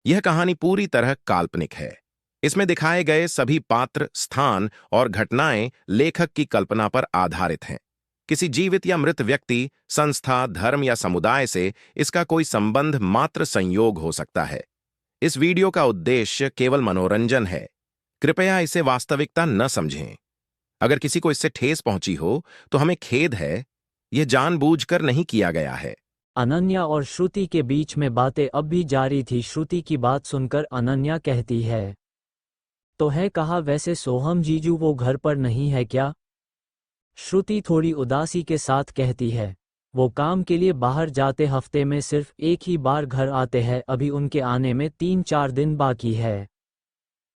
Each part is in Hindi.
यह कहानी पूरी तरह काल्पनिक है। इसमें दिखाए गए सभी पात्र, स्थान और घटनाएं लेखक की कल्पना पर आधारित हैं। किसी जीवित या मृत व्यक्ति, संस्था, धर्म या समुदाय से इसका कोई संबंध मात्र संयोग हो सकता है। इस वीडियो का उद्देश्य केवल मनोरंजन है। कृपया इसे वास्तविकता न समझें। अगर किसी को इससे ठेस पहुंची हो, तो हमें खेद है। यह जानबूझकर नहीं किया गया है। अनन्या और श्रुति के बीच में बातें अब भी जारी थी। श्रुति की बात सुनकर अनन्या कहती है, तो है कहा, वैसे सोहम जीजू वो घर पर नहीं है क्या? श्रुति थोड़ी उदासी के साथ कहती है, वो काम के लिए बाहर जाते हफ्ते में सिर्फ एक ही बार घर आते हैं, अभी उनके आने में 3-4 दिन बाकी है।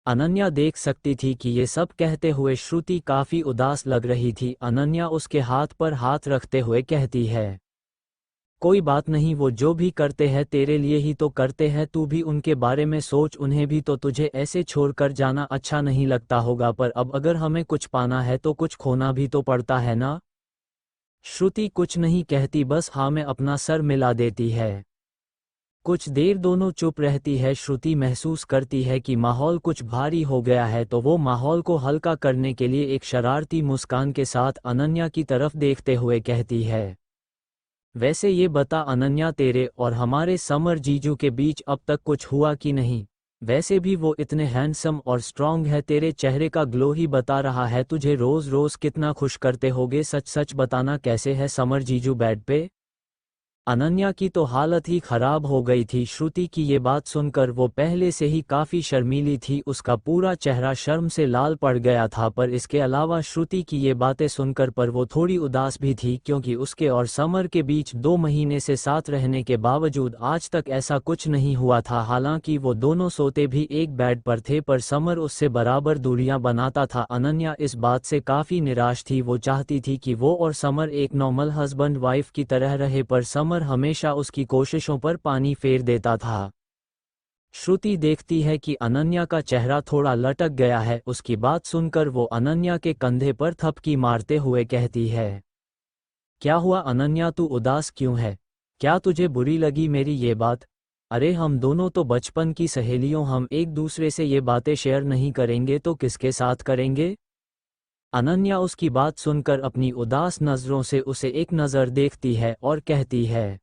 अनन्या देख सकती थी कि ये सब कहते हुए श्रुति काफी उदास लग रही थी। अनन्या उसके हाथ पर हाथ रखते हुए कहती है, कोई बात नहीं, वो जो भी करते हैं तेरे लिए ही तो करते हैं, तू भी उनके बारे में सोच, उन्हें भी तो तुझे ऐसे छोड़कर जाना अच्छा नहीं लगता होगा, पर अब अगर हमें कुछ पाना है तो कुछ खोना भी तो पड़ता है ना? श्रुति कुछ नहीं कहती, बस हाँ में अपना सर मिला देती है। कुछ देर दोनों चुप रहती है। श्रुति महसूस करती है कि माहौल कुछ भारी हो गया है, तो वो माहौल को हल्का करने के लिए एक शरारती मुस्कान के साथ अनन्या की तरफ देखते हुए कहती है, वैसे ये बता अनन्या, तेरे और हमारे समर जीजू के बीच अब तक कुछ हुआ कि नहीं? वैसे भी वो इतने हैंडसम और स्ट्रांग है, तेरे चेहरे का ग्लो ही बता रहा है तुझे रोज रोज कितना खुश करते होगे। सच सच बताना, कैसे है समर जीजू बेड पे? अनन्या की तो हालत ही खराब हो गई थी। श्रुति की ये बात सुनकर वो पहले से ही काफ़ी शर्मीली थी, उसका पूरा चेहरा शर्म से लाल पड़ गया था। पर इसके अलावा श्रुति की ये बातें सुनकर पर वो थोड़ी उदास भी थी, क्योंकि उसके और समर के बीच 2 महीने से साथ रहने के बावजूद आज तक ऐसा कुछ नहीं हुआ था। हालांकि वो दोनों सोते भी एक बेड पर थे, पर समर उससे बराबर दूरियां बनाता था। अनन्या इस बात से काफ़ी निराश थी। वो चाहती थी कि वो और समर एक नॉर्मल हस्बैंड वाइफ की तरह रहे, पर समर हमेशा उसकी कोशिशों पर पानी फेर देता था। श्रुति देखती है कि अनन्या का चेहरा थोड़ा लटक गया है। उसकी बात सुनकर वो अनन्या के कंधे पर थपकी मारते हुए कहती है, क्या हुआ अनन्या, तू उदास क्यों है? क्या तुझे बुरी लगी मेरी ये बात? अरे हम दोनों तो बचपन की सहेलियों, हम एक दूसरे से ये बातें शेयर नहीं करेंगे तो किसके साथ करेंगे? अनन्या उसकी बात सुनकर अपनी उदास नज़रों से उसे एक नज़र देखती है और कहती है,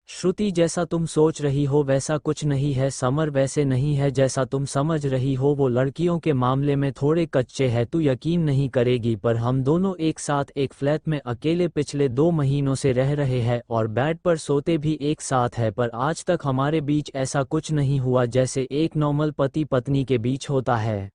श्रुति, जैसा तुम सोच रही हो वैसा कुछ नहीं है। समर वैसे नहीं है जैसा तुम समझ रही हो, वो लड़कियों के मामले में थोड़े कच्चे हैं, तू यकीन नहीं करेगी, पर हम दोनों एक साथ एक फ्लैट में अकेले पिछले 2 महीनों से रह रहे हैं और बेड पर सोते भी एक साथ है, पर आज तक हमारे बीच ऐसा कुछ नहीं हुआ जैसे एक नॉर्मल पति पत्नी के बीच होता है।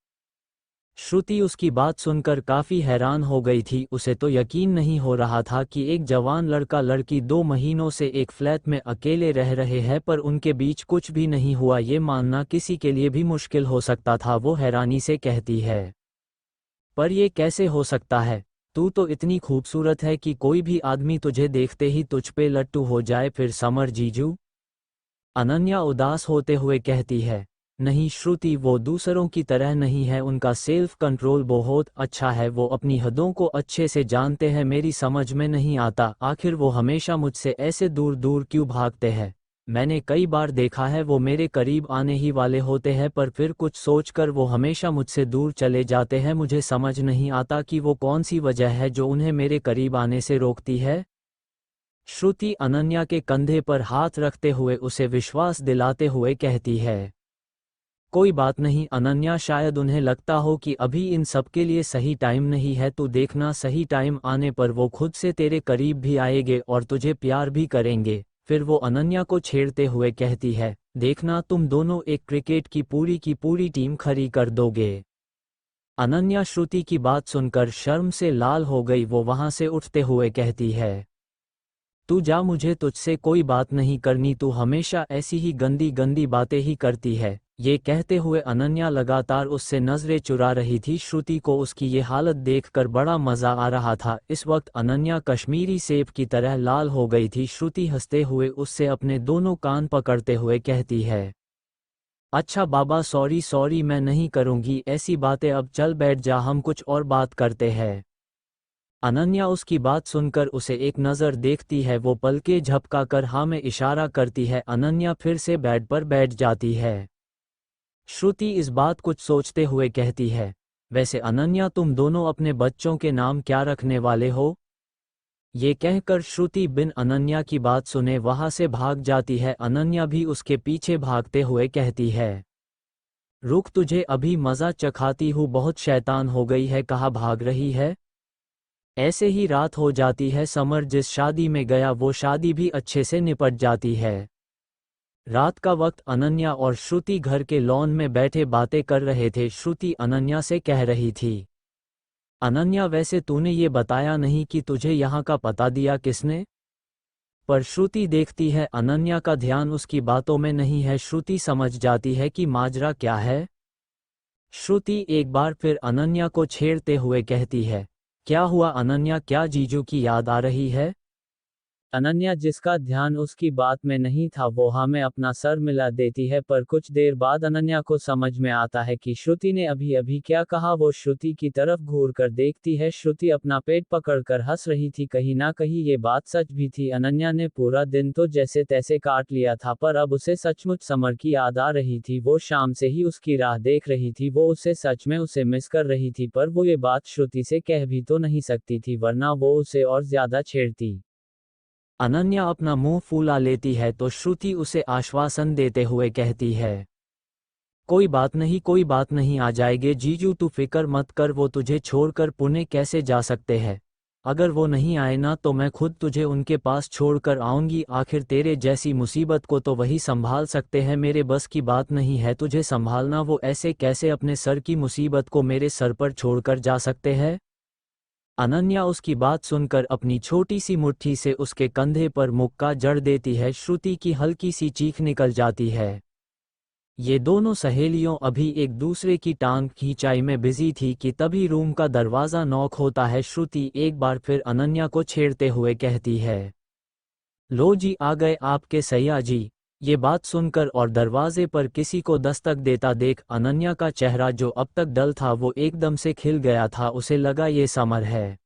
श्रुति उसकी बात सुनकर काफी हैरान हो गई थी। उसे तो यकीन नहीं हो रहा था कि एक जवान लड़का लड़की 2 महीनों से एक फ्लैट में अकेले रह रहे हैं, पर उनके बीच कुछ भी नहीं हुआ। ये मानना किसी के लिए भी मुश्किल हो सकता था। वो हैरानी से कहती है, पर ये कैसे हो सकता है? तू तो इतनी खूबसूरत है कि कोई भी आदमी तुझे देखते ही तुझ पे लट्टू हो जाए। फिर समर जीजू? अनन्या उदास होते हुए कहती है, नहीं श्रुति, वो दूसरों की तरह नहीं है, उनका सेल्फ कंट्रोल बहुत अच्छा है, वो अपनी हदों को अच्छे से जानते हैं। मेरी समझ में नहीं आता आखिर वो हमेशा मुझसे ऐसे दूर दूर क्यों भागते हैं। मैंने कई बार देखा है वो मेरे करीब आने ही वाले होते हैं, पर फिर कुछ सोचकर वो हमेशा मुझसे दूर चले जाते हैं। मुझे समझ नहीं आता कि वो कौन सी वजह है जो उन्हें मेरे करीब आने से रोकती है। श्रुति अनन्या के कंधे पर हाथ रखते हुए उसे विश्वास दिलाते हुए कहती है, कोई बात नहीं अनन्या, शायद उन्हें लगता हो कि अभी इन सब के लिए सही टाइम नहीं है, तो देखना सही टाइम आने पर वो खुद से तेरे करीब भी आएंगे और तुझे प्यार भी करेंगे। फिर वो अनन्या को छेड़ते हुए कहती है, देखना तुम दोनों एक क्रिकेट की पूरी टीम खड़ी कर दोगे। अनन्या श्रुति की बात सुनकर शर्म से लाल हो गई। वो वहां से उठते हुए कहती है, तू जा, मुझे तुझसे कोई बात नहीं करनी, तू हमेशा ऐसी ही गंदी गंदी बातें ही करती है। ये कहते हुए अनन्या लगातार उससे नजरें चुरा रही थी। श्रुति को उसकी ये हालत देखकर बड़ा मजा आ रहा था। इस वक्त अनन्या कश्मीरी सेब की तरह लाल हो गई थी। श्रुति हंसते हुए उससे अपने दोनों कान पकड़ते हुए कहती है, अच्छा बाबा, सॉरी सॉरी, मैं नहीं करूंगी ऐसी बातें, अब चल बैठ जा, हम कुछ और बात करते हैं। अनन्या उसकी बात सुनकर उसे एक नज़र देखती है। वो पलके झपकाकर हाँ में इशारा करती है। अनन्या फिर से बेड पर बैठ जाती है। श्रुति इस बात कुछ सोचते हुए कहती है, वैसे अनन्या तुम दोनों अपने बच्चों के नाम क्या रखने वाले हो? ये कहकर श्रुति बिन अनन्या की बात सुने वहां से भाग जाती है। अनन्या भी उसके पीछे भागते हुए कहती है, रुक, तुझे अभी मजा चखाती हूँ, बहुत शैतान हो गई है, कहाँ भाग रही है? ऐसे ही रात हो जाती है। समर जिस शादी में गया वो शादी भी अच्छे से निपट जाती है। रात का वक्त अनन्या और श्रुति घर के लॉन में बैठे बातें कर रहे थे। श्रुति अनन्या से कह रही थी, अनन्या वैसे तूने ये बताया नहीं कि तुझे यहाँ का पता दिया किसने? पर श्रुति देखती है अनन्या का ध्यान उसकी बातों में नहीं है। श्रुति समझ जाती है कि माजरा क्या है। श्रुति एक बार फिर अनन्या को छेड़ते हुए कहती है, क्या हुआ अनन्या, क्या जीजू की याद आ रही है? अनन्या, जिसका ध्यान उसकी बात में नहीं था, वो हाँ में अपना सर मिला देती है। पर कुछ देर बाद अनन्या को समझ में आता है कि श्रुति ने अभी अभी क्या कहा। वो श्रुति की तरफ घूर कर देखती है। श्रुति अपना पेट पकड़कर हंस रही थी। कहीं ना कहीं ये बात सच भी थी। अनन्या ने पूरा दिन तो जैसे तैसे काट लिया था, पर अब उसे सचमुच समर की याद आ रही थी। वो शाम से ही उसकी राह देख रही थी। वो उसे सच में उसे मिस कर रही थी। पर वो ये बात श्रुति से कह भी तो नहीं सकती थी, वरना वो उसे और ज्यादा छेड़ती। अनन्या अपना मुंह फूला लेती है तो श्रुति उसे आश्वासन देते हुए कहती है, कोई बात नहीं, कोई बात नहीं, आ जाएंगे जीजू, तू फिक्र मत कर। वो तुझे छोड़कर पुणे कैसे जा सकते हैं? अगर वो नहीं आए ना तो मैं खुद तुझे उनके पास छोड़कर आऊंगी। आखिर तेरे जैसी मुसीबत को तो वही संभाल सकते हैं, मेरे बस की बात नहीं है तुझे संभालना। वो ऐसे कैसे अपने सर की मुसीबत को मेरे सर पर छोड़कर जा सकते हैं? अनन्या उसकी बात सुनकर अपनी छोटी सी मुट्ठी से उसके कंधे पर मुक्का जड़ देती है। श्रुति की हल्की सी चीख निकल जाती है। ये दोनों सहेलियों अभी एक दूसरे की टांग खींचाई में बिजी थी कि तभी रूम का दरवाज़ा नॉक होता है। श्रुति एक बार फिर अनन्या को छेड़ते हुए कहती है, लो जी, आ गए आपके सैया जी। ये बात सुनकर और दरवाजे पर किसी को दस्तक देता देख अनन्या का चेहरा जो अब तक डल था वो एकदम से खिल गया था। उसे लगा ये समर है।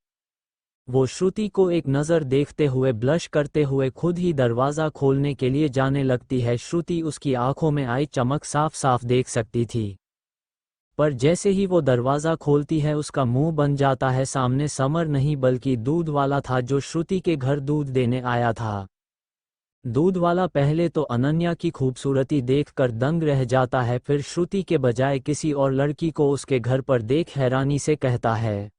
वो श्रुति को एक नज़र देखते हुए ब्लश करते हुए खुद ही दरवाज़ा खोलने के लिए जाने लगती है। श्रुति उसकी आंखों में आई चमक साफ साफ देख सकती थी, पर जैसे ही वो दरवाज़ा खोलती है उसका मुंह बन जाता है। सामने समर नहीं बल्कि दूध वाला था जो श्रुति के घर दूध देने आया था। दूध वाला पहले तो अनन्या की खूबसूरती देखकर दंग रह जाता है, फिर श्रुति के बजाय किसी और लड़की को उसके घर पर देख हैरानी से कहता है,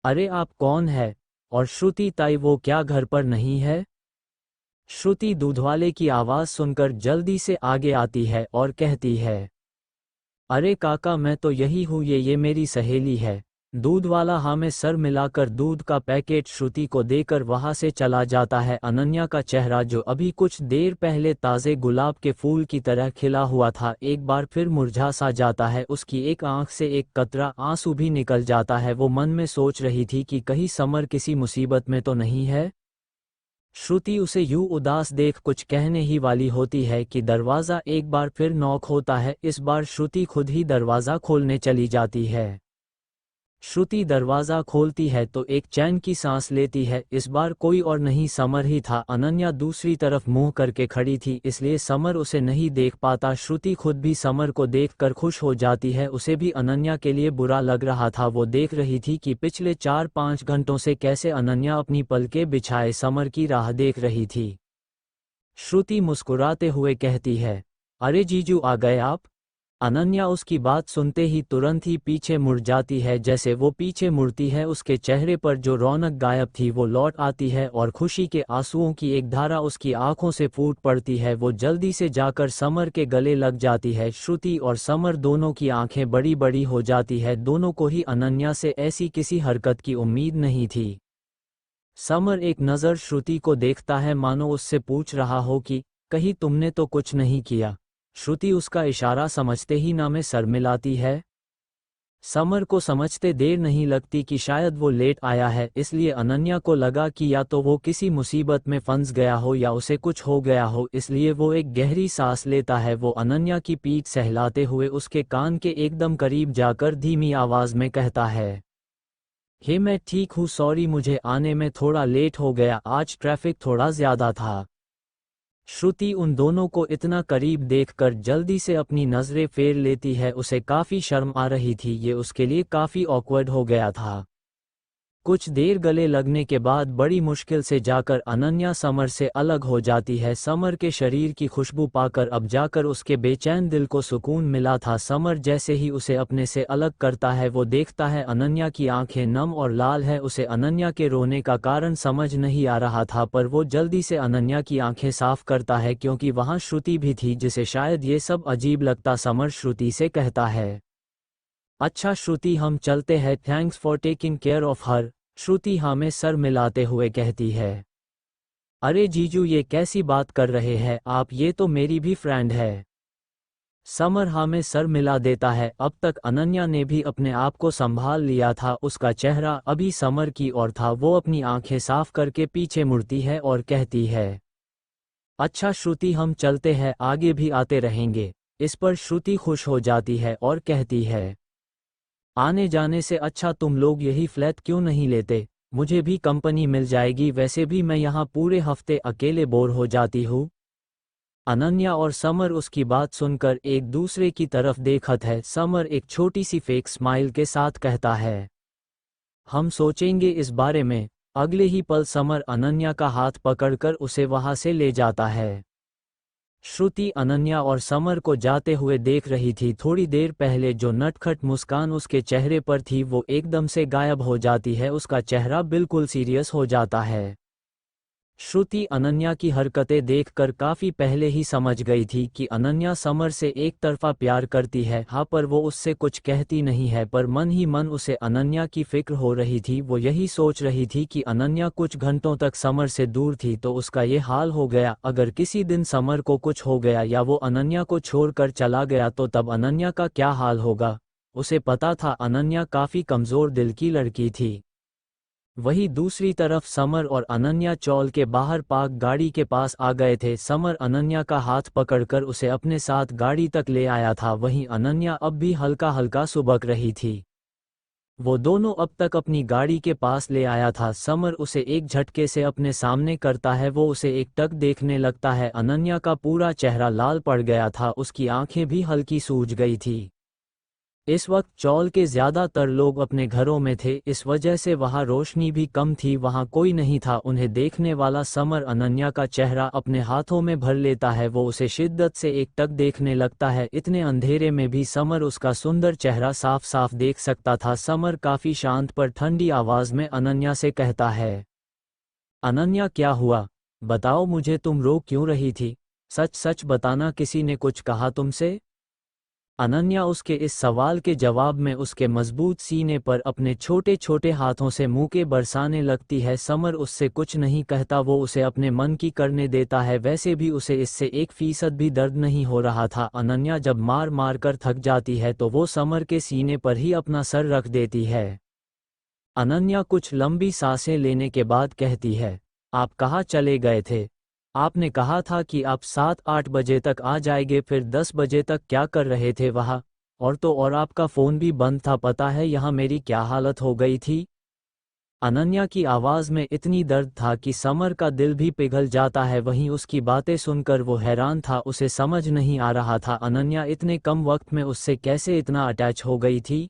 अरे आप कौन है? और श्रुति ताई, वो क्या घर पर नहीं है? श्रुति दूधवाले की आवाज़ सुनकर जल्दी से आगे आती है और कहती है, अरे काका, मैं तो यही हूँ, ये मेरी सहेली है। दूध वाला हाँ में सर मिलाकर दूध का पैकेट श्रुति को देकर वहां से चला जाता है। अनन्या का चेहरा जो अभी कुछ देर पहले ताज़े गुलाब के फूल की तरह खिला हुआ था एक बार फिर मुरझा सा जाता है। उसकी एक आंख से एक कतरा आंसू भी निकल जाता है। वो मन में सोच रही थी कि कहीं समर किसी मुसीबत में तो नहीं है। श्रुति उसे यूं उदास देख कुछ कहने ही वाली होती है कि दरवाज़ा एक बार फिर नॉक होता है। इस बार श्रुति खुद ही दरवाज़ा खोलने चली जाती है। श्रुति दरवाज़ा खोलती है तो एक चैन की सांस लेती है। इस बार कोई और नहीं, समर ही था। अनन्या दूसरी तरफ मुंह करके खड़ी थी, इसलिए समर उसे नहीं देख पाता। श्रुति खुद भी समर को देखकर खुश हो जाती है। उसे भी अनन्या के लिए बुरा लग रहा था। वो देख रही थी कि पिछले 4-5 घंटों से कैसे अनन्या अपनी पलकें बिछाए समर की राह देख रही थी। श्रुति मुस्कुराते हुए कहती है, अरे जीजू, आ गए आप? अनन्या उसकी बात सुनते ही तुरंत ही पीछे मुड़ जाती है। जैसे वो पीछे मुड़ती है उसके चेहरे पर जो रौनक गायब थी वो लौट आती है और खुशी के आंसुओं की एक धारा उसकी आंखों से फूट पड़ती है। वो जल्दी से जाकर समर के गले लग जाती है। श्रुति और समर दोनों की आंखें बड़ी बड़ी हो जाती है। दोनों को ही अनन्या से ऐसी किसी हरकत की उम्मीद नहीं थी। समर एक नज़र श्रुति को देखता है, मानो उससे पूछ रहा हो कि कहीं तुमने तो कुछ नहीं किया। श्रुति उसका इशारा समझते ही ना में सर मिलाती है। समर को समझते देर नहीं लगती कि शायद वो लेट आया है, इसलिए अनन्या को लगा कि या तो वो किसी मुसीबत में फंस गया हो या उसे कुछ हो गया हो, इसलिए वो एक गहरी सांस लेता है। वो अनन्या की पीठ सहलाते हुए उसके कान के एकदम करीब जाकर धीमी आवाज में कहता है, हे मैं ठीक हूँ, सॉरी मुझे आने में थोड़ा लेट हो गया, आज ट्रैफिक थोड़ा ज्यादा था। श्रुति उन दोनों को इतना करीब देखकर जल्दी से अपनी नजरें फेर लेती है। उसे काफी शर्म आ रही थी, ये उसके लिए काफी ऑकवर्ड हो गया था। कुछ देर गले लगने के बाद बड़ी मुश्किल से जाकर अनन्या समर से अलग हो जाती है। समर के शरीर की खुशबू पाकर अब जाकर उसके बेचैन दिल को सुकून मिला था। समर जैसे ही उसे अपने से अलग करता है वो देखता है अनन्या की आंखें नम और लाल है। उसे अनन्या के रोने का कारण समझ नहीं आ रहा था, पर वो जल्दी से अनन्या की आंखें साफ करता है क्योंकि वहां श्रुति भी थी जिसे शायद ये सब अजीब लगता। समर श्रुति से कहता है, अच्छा श्रुति हम चलते हैं, thanks for taking care of her. Shruti हाँ में सर मिलाते हुए कहती है, अरे जीजू ये कैसी बात कर रहे हैं आप, ये तो मेरी भी फ्रेंड है। समर हाँ में सर मिला देता है। अब तक अनन्या ने भी अपने आप को संभाल लिया था, उसका चेहरा अभी समर की ओर था। वो अपनी आंखें साफ करके पीछे मुड़ती है और कहती है, अच्छा श्रुति हम चलते हैं, आगे भी आते रहेंगे। इस पर श्रुति खुश हो जाती है और कहती है, आने जाने से अच्छा तुम लोग यही फ्लैट क्यों नहीं लेते, मुझे भी कंपनी मिल जाएगी, वैसे भी मैं यहाँ पूरे हफ्ते अकेले बोर हो जाती हूँ। अनन्या और समर उसकी बात सुनकर एक दूसरे की तरफ देखत है। समर एक छोटी सी फेक स्माइल के साथ कहता है, हम सोचेंगे इस बारे में। अगले ही पल समर अनन्या का हाथ पकड़कर उसे वहां से ले जाता है। श्रुति अनन्या और समर को जाते हुए देख रही थी। थोड़ी देर पहले जो नटखट मुस्कान उसके चेहरे पर थी वो एकदम से गायब हो जाती है, उसका चेहरा बिल्कुल सीरियस हो जाता है। श्रुति अनन्या की हरकतें देखकर काफी पहले ही समझ गई थी कि अनन्या समर से एक तरफा प्यार करती है। हाँ, पर वो उससे कुछ कहती नहीं है, पर मन ही मन उसे अनन्या की फिक्र हो रही थी। वो यही सोच रही थी कि अनन्या कुछ घंटों तक समर से दूर थी तो उसका ये हाल हो गया। अगर किसी दिन समर को कुछ हो गया या वो अनन्या को छोड़कर चला गया तो तब अनन्या का क्या हाल होगा। उसे पता था अनन्या काफी कमजोर दिल की लड़की थी। वहीं दूसरी तरफ समर और अनन्या चौल के बाहर पार्क गाड़ी के पास आ गए थे। समर अनन्या का हाथ पकड़कर उसे अपने साथ गाड़ी तक ले आया था। वहीं अनन्या अब भी हल्का हल्का सुबक रही थी। वो दोनों अब तक अपनी गाड़ी के पास ले आया था। समर उसे एक झटके से अपने सामने करता है, वो उसे एकटक देखने लगता है। अनन्या का पूरा चेहरा लाल पड़ गया था, उसकी आंखें भी हल्की सूज गई थी। इस वक्त चौल के ज्यादातर लोग अपने घरों में थे, इस वजह से वहां रोशनी भी कम थी, वहां कोई नहीं था उन्हें देखने वाला। समर अनन्या का चेहरा अपने हाथों में भर लेता है, वो उसे शिद्दत से एकटक देखने लगता है। इतने अंधेरे में भी समर उसका सुंदर चेहरा साफ साफ देख सकता था। समर काफी शांत पर ठंडी आवाज में अनन्या से कहता है, अनन्या क्या हुआ, बताओ मुझे, तुम रो क्यों रही थी, सच सच बताना, किसी ने कुछ कहा तुमसे। अनन्या उसके इस सवाल के जवाब में उसके मजबूत सीने पर अपने छोटे छोटे हाथों से मुंह के बरसाने लगती है। समर उससे कुछ नहीं कहता, वो उसे अपने मन की करने देता है। वैसे भी उसे इससे 1% भी दर्द नहीं हो रहा था। अनन्या जब मार मार कर थक जाती है तो वो समर के सीने पर ही अपना सर रख देती है। अनन्या कुछ लंबी सांसें लेने के बाद कहती है, आप कहाँ चले गए थे, आपने कहा था कि आप 7-8 बजे तक आ जाएंगे, फिर 10 बजे तक क्या कर रहे थे वहाँ, और तो और आपका फ़ोन भी बंद था, पता है यहाँ मेरी क्या हालत हो गई थी। अनन्या की आवाज़ में इतनी दर्द था कि समर का दिल भी पिघल जाता है। वहीं उसकी बातें सुनकर वो हैरान था, उसे समझ नहीं आ रहा था अनन्या इतने कम वक्त में उससे कैसे इतना अटैच हो गई थी।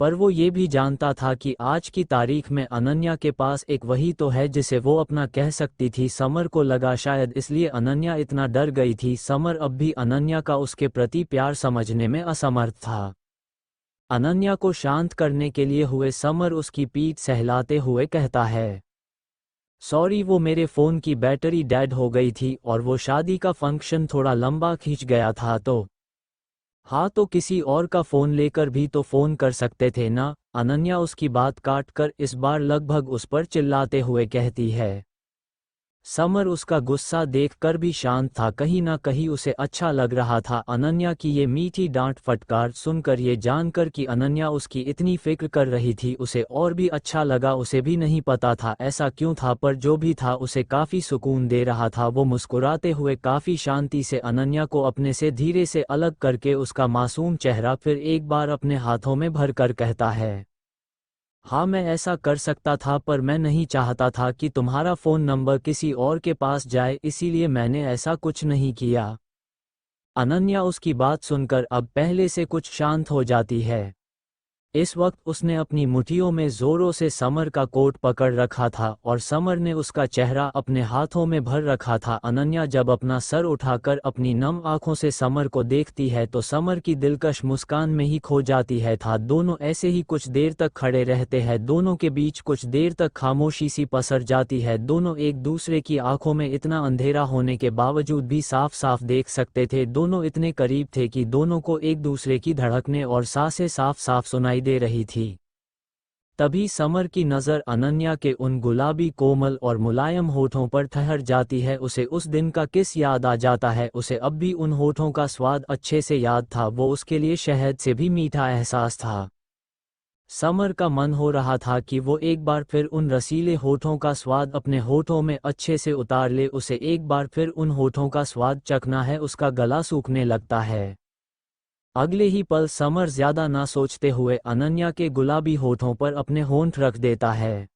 पर वो ये भी जानता था कि आज की तारीख में अनन्या के पास एक वही तो है जिसे वो अपना कह सकती थी। समर को लगा शायद इसलिए अनन्या इतना डर गई थी। समर अब भी अनन्या का उसके प्रति प्यार समझने में असमर्थ था। अनन्या को शांत करने के लिए हुए समर उसकी पीठ सहलाते हुए कहता है, सॉरी वो मेरे फ़ोन की बैटरी डेड हो गई थी और वो शादी का फंक्शन थोड़ा लंबा खींच गया था तो। हाँ तो किसी और का फ़ोन लेकर भी तो फ़ोन कर सकते थे ना। अनन्या उसकी बात काट कर इस बार लगभग उस पर चिल्लाते हुए कहती है। समर उसका गुस्सा देखकर भी शांत था, कहीं ना कहीं उसे अच्छा लग रहा था। अनन्या की ये मीठी डांट फटकार सुनकर, ये जानकर कि अनन्या उसकी इतनी फिक्र कर रही थी, उसे और भी अच्छा लगा। उसे भी नहीं पता था ऐसा क्यों था, पर जो भी था उसे काफ़ी सुकून दे रहा था। वो मुस्कुराते हुए काफ़ी शांति से अनन्या को अपने से धीरे से अलग करके उसका मासूम चेहरा फिर एक बार अपने हाथों में भरकर कहता है, हाँ, मैं ऐसा कर सकता था, पर मैं नहीं चाहता था कि तुम्हारा फ़ोन नंबर किसी और के पास जाए, इसीलिए मैंने ऐसा कुछ नहीं किया। अनन्या उसकी बात सुनकर अब पहले से कुछ शांत हो जाती है। इस वक्त उसने अपनी मुट्ठियों में जोरों से समर का कोट पकड़ रखा था और समर ने उसका चेहरा अपने हाथों में भर रखा था। अनन्या जब अपना सर उठाकर अपनी नम आंखों से समर को देखती है तो समर की दिलकश मुस्कान में ही खो जाती है। दोनों ऐसे ही कुछ देर तक खड़े रहते हैं। दोनों के बीच कुछ देर तक खामोशी सी पसर जाती है। दोनों एक दूसरे की आंखों में इतना अंधेरा होने के बावजूद भी साफ साफ देख सकते थे। दोनों इतने करीब थे कि दोनों को एक दूसरे की धड़कनें और सांसें साफ साफ सुनाई दे रही थी। तभी समर की नज़र अनन्या के उन गुलाबी कोमल और मुलायम होठों पर ठहर जाती है। उसे उस दिन का किस याद आ जाता है। उसे अब भी उन होठों का स्वाद अच्छे से याद था। वो उसके लिए शहद से भी मीठा एहसास था। समर का मन हो रहा था कि वो एक बार फिर उन रसीले होठों का स्वाद अपने होठों में अच्छे से उतार ले। उसे एक बार फिर उन होठों का स्वाद चखना है। उसका गला सूखने लगता है। अगले ही पल समर ज्यादा ना सोचते हुए अनन्या के गुलाबी होठों पर अपने होंठ रख देता है।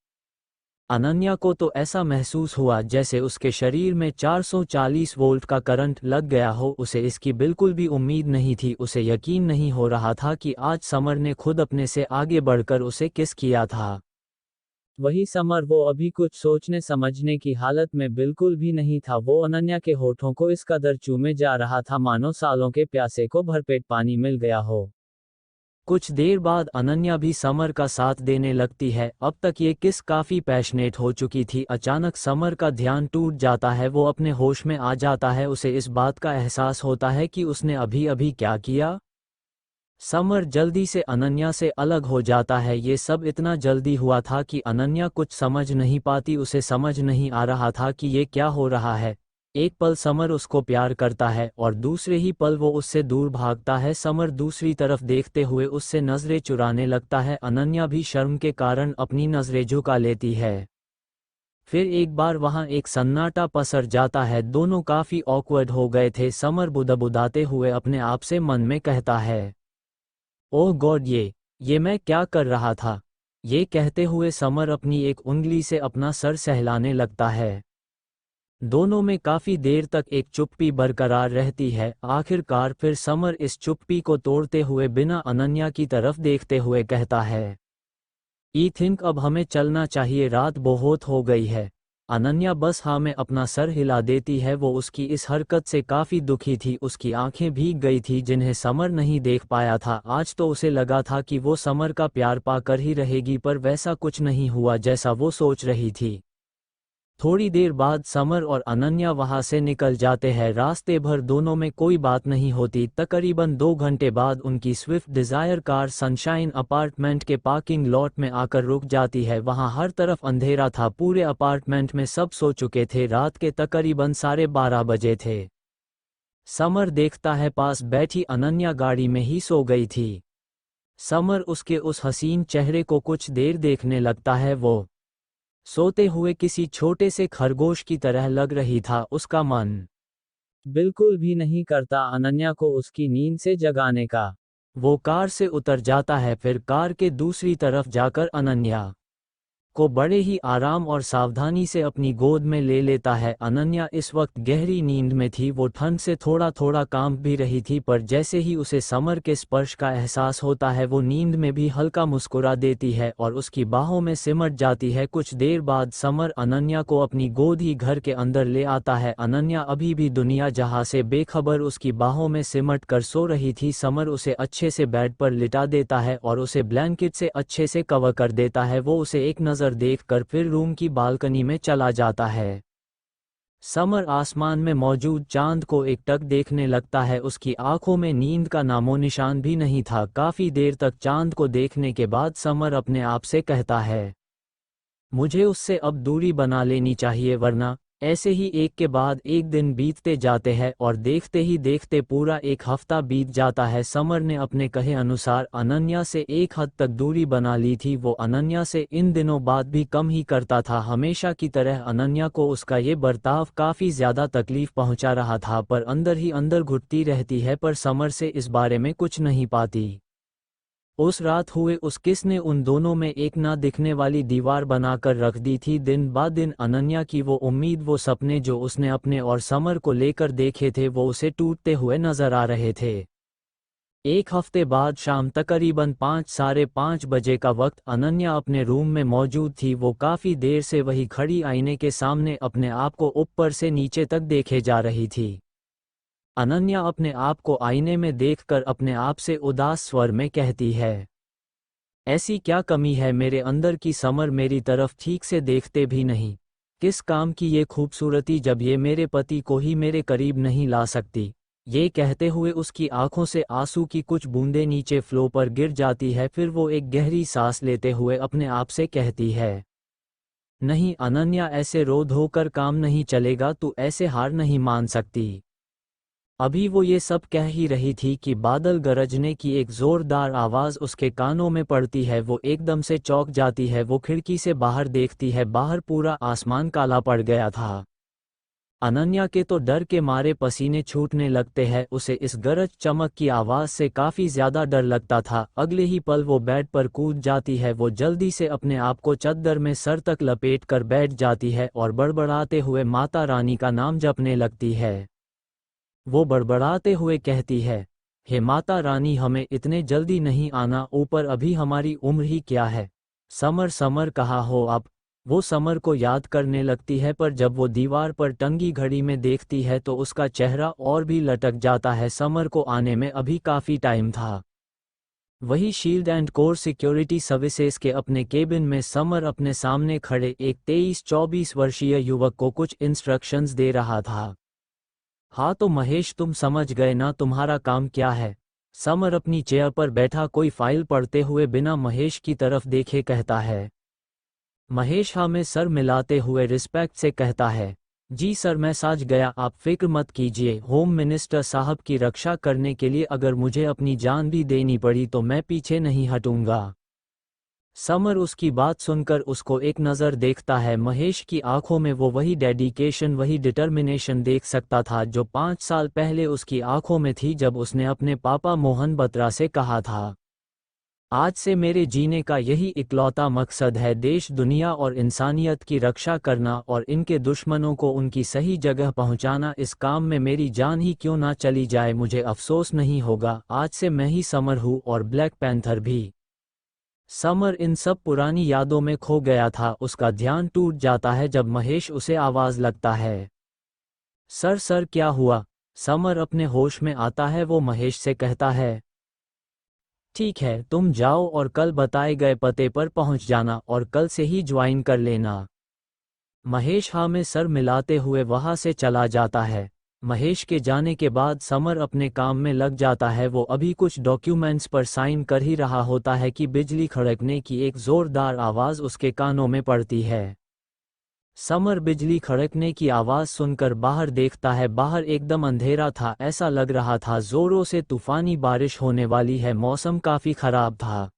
अनन्या को तो ऐसा महसूस हुआ जैसे उसके शरीर में 440 वोल्ट का करंट लग गया हो। उसे इसकी बिल्कुल भी उम्मीद नहीं थी। उसे यकीन नहीं हो रहा था कि आज समर ने खुद अपने से आगे बढ़कर उसे किस किया था। वही समर, वो अभी कुछ सोचने समझने की हालत में बिल्कुल भी नहीं था। वो अनन्या के होठों को इस कदर चूमे जा रहा था मानो सालों के प्यासे को भरपेट पानी मिल गया हो। कुछ देर बाद अनन्या भी समर का साथ देने लगती है। अब तक ये किस काफी पैशनेट हो चुकी थी। अचानक समर का ध्यान टूट जाता है। वो अपने होश में आ जाता है। उसे इस बात का एहसास होता है कि उसने अभी अभी क्या किया। समर जल्दी से अनन्या से अलग हो जाता है। ये सब इतना जल्दी हुआ था कि अनन्या कुछ समझ नहीं पाती। उसे समझ नहीं आ रहा था कि ये क्या हो रहा है। एक पल समर उसको प्यार करता है और दूसरे ही पल वो उससे दूर भागता है। समर दूसरी तरफ देखते हुए उससे नजरें चुराने लगता है। अनन्या भी शर्म के कारण अपनी नजरें झुका लेती है। फिर एक बार वहां एक सन्नाटा पसर जाता है। दोनों काफी ऑकवर्ड हो गए थे। समर बुदबुदाते हुए अपने आप से मन में कहता है, ओह गॉड, ये मैं क्या कर रहा था। ये कहते हुए समर अपनी एक उंगली से अपना सर सहलाने लगता है। दोनों में काफी देर तक एक चुप्पी बरकरार रहती है। आखिरकार फिर समर इस चुप्पी को तोड़ते हुए बिना अनन्या की तरफ देखते हुए कहता है, ई थिंक अब हमें चलना चाहिए, रात बहुत हो गई है। अनन्या बस हाँ में अपना सर हिला देती है। वो उसकी इस हरकत से काफी दुखी थी। उसकी आंखें भीग गई थी जिन्हें समर नहीं देख पाया था। आज तो उसे लगा था कि वो समर का प्यार पाकर ही रहेगी, पर वैसा कुछ नहीं हुआ जैसा वो सोच रही थी। थोड़ी देर बाद समर और अनन्या वहां से निकल जाते हैं। रास्ते भर दोनों में कोई बात नहीं होती। तकरीबन 2 घंटे बाद उनकी Swift Dzire car Sunshine Apartment के पार्किंग लॉट में आकर रुक जाती है। वहां हर तरफ अंधेरा था। पूरे अपार्टमेंट में सब सो चुके थे। रात के तकरीबन 12:30 बजे थे। समर देखता है पास बैठी अनन्या गाड़ी में ही सो गई थी। समर उसके उस हसीन चेहरे को कुछ देर देखने लगता है। वो सोते हुए किसी छोटे से खरगोश की तरह लग रही था। उसका मन बिल्कुल भी नहीं करता अनन्या को उसकी नींद से जगाने का। वो कार से उतर जाता है। फिर कार के दूसरी तरफ जाकर अनन्या को बड़े ही आराम और सावधानी से अपनी गोद में ले लेता है। अनन्या इस वक्त गहरी नींद में थी। वो ठंड से थोड़ा थोड़ा कांप भी रही थी, पर जैसे ही उसे समर के स्पर्श का एहसास होता है वो नींद में भी हल्का मुस्कुरा देती है और उसकी बाहों में सिमट जाती है। कुछ देर बाद समर अनन्या को अपनी गोद ही घर के अंदर ले आता है। अनन्या अभी भी दुनिया जहां से बेखबर उसकी बाहों में सिमट कर सो रही थी। समर उसे अच्छे से बेड पर लिटा देता है और उसे ब्लैंकेट से अच्छे से कवर कर देता है। वो उसे एक नज़र देखकर फिर रूम की बालकनी में चला जाता है। समर आसमान में मौजूद चांद को एकटक देखने लगता है। उसकी आंखों में नींद का नामो निशान भी नहीं था। काफी देर तक चांद को देखने के बाद समर अपने आप से कहता है, मुझे उससे अब दूरी बना लेनी चाहिए, वरना ऐसे ही एक के बाद एक दिन बीतते जाते हैं और देखते ही देखते पूरा एक हफ्ता बीत जाता है। समर ने अपने कहे अनुसार अनन्या से एक हद तक दूरी बना ली थी। वो अनन्या से इन दिनों बात भी कम ही करता था। हमेशा की तरह अनन्या को उसका ये बर्ताव काफी ज्यादा तकलीफ पहुंचा रहा था, पर अंदर ही अंदर घुटती रहती है, पर समर से इस बारे में कुछ नहीं पाती। उस रात हुए उस किस ने उन दोनों में एक ना दिखने वाली दीवार बनाकर रख दी थी। दिन ब दिन अनन्या की वो उम्मीद, वो सपने जो उसने अपने और समर को लेकर देखे थे, वो उसे टूटते हुए नजर आ रहे थे। एक हफ्ते बाद शाम तकरीबन 5 साढ़े 5 बजे का वक्त, अनन्या अपने रूम में मौजूद थी। वो काफ़ी देर से वही खड़ी आईने के सामने अपने आप को ऊपर से नीचे तक देखे जा रही थी। अनन्या अपने आप को आईने में देखकर अपने आप से उदास स्वर में कहती है, ऐसी क्या कमी है मेरे अंदर की समर मेरी तरफ ठीक से देखते भी नहीं। किस काम की ये खूबसूरती जब ये मेरे पति को ही मेरे करीब नहीं ला सकती। ये कहते हुए उसकी आंखों से आंसू की कुछ बूंदें नीचे फ्लो पर गिर जाती है। फिर वो एक गहरी सांस लेते हुए अपने आप से कहती है, नहीं अनन्या, ऐसे रो धोकर काम नहीं चलेगा, तू ऐसे हार नहीं मान सकती। अभी वो ये सब कह ही रही थी कि बादल गरजने की एक जोरदार आवाज़ उसके कानों में पड़ती है। वो एकदम से चौंक जाती है। वो खिड़की से बाहर देखती है, बाहर पूरा आसमान काला पड़ गया था। अनन्या के तो डर के मारे पसीने छूटने लगते हैं। उसे इस गरज चमक की आवाज़ से काफ़ी ज़्यादा डर लगता था। अगले ही पल वो बेड पर कूद जाती है। वो जल्दी से अपने आप को चादर में सर तक लपेट कर बैठ जाती है और बड़बड़ाते हुए माता रानी का नाम जपने लगती है। वो बड़बड़ाते हुए कहती है, हे माता रानी, हमें इतने जल्दी नहीं आना ऊपर, अभी हमारी उम्र ही क्या है। समर समर कहाँ हो आप। वो समर को याद करने लगती है, पर जब वो दीवार पर टंगी घड़ी में देखती है तो उसका चेहरा और भी लटक जाता है। समर को आने में अभी काफ़ी टाइम था। वही shield and core security services के अपने केबिन में समर अपने सामने खड़े एक 23-24 वर्षीय युवक को कुछ इंस्ट्रक्शंस दे रहा था। हाँ तो महेश, तुम समझ गए ना तुम्हारा काम क्या है। समर अपनी चेयर पर बैठा कोई फाइल पढ़ते हुए बिना महेश की तरफ देखे कहता है। महेश हाँ में सर मिलाते हुए रिस्पेक्ट से कहता है, जी सर मैं समझ गया, आप फिक्र मत कीजिए। होम मिनिस्टर साहब की रक्षा करने के लिए अगर मुझे अपनी जान भी देनी पड़ी तो मैं पीछे नहीं हटूंगा। समर उसकी बात सुनकर उसको एक नज़र देखता है। महेश की आंखों में वो वही डेडिकेशन, वही डिटर्मिनेशन देख सकता था जो 5 साल पहले उसकी आंखों में थी जब उसने अपने पापा मोहन बत्रा से कहा था, आज से मेरे जीने का यही इकलौता मकसद है देश, दुनिया और इंसानियत की रक्षा करना और इनके दुश्मनों को उनकी सही जगह पहुंचाना। इस काम में मेरी जान ही क्यों ना चली जाए, मुझे अफसोस नहीं होगा। आज से मैं ही समर हूँ और ब्लैक पैंथर भी। समर इन सब पुरानी यादों में खो गया था। उसका ध्यान टूट जाता है जब महेश उसे आवाज लगता है, सर सर क्या हुआ। समर अपने होश में आता है। वो महेश से कहता है, ठीक है तुम जाओ और कल बताए गए पते पर पहुंच जाना और कल से ही ज्वाइन कर लेना। महेश हाँ में सर मिलाते हुए वहां से चला जाता है। महेश के जाने के बाद समर अपने काम में लग जाता है। वो अभी कुछ डॉक्यूमेंट्स पर साइन कर ही रहा होता है कि बिजली खड़कने की एक जोरदार आवाज़ उसके कानों में पड़ती है। समर बिजली खड़कने की आवाज़ सुनकर बाहर देखता है। बाहर एकदम अंधेरा था, ऐसा लग रहा था जोरों से तूफानी बारिश होने वाली है। मौसम काफ़ी खराब था।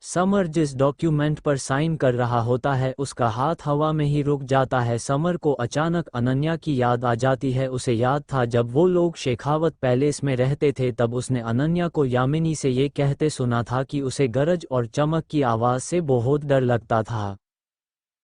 समर जिस डॉक्यूमेंट पर साइन कर रहा होता है उसका हाथ हवा में ही रुक जाता है। समर को अचानक अनन्या की याद आ जाती है। उसे याद था जब वो लोग शेखावत पैलेस में रहते थे तब उसने अनन्या को यामिनी से ये कहते सुना था कि उसे गरज और चमक की आवाज़ से बहुत डर लगता था।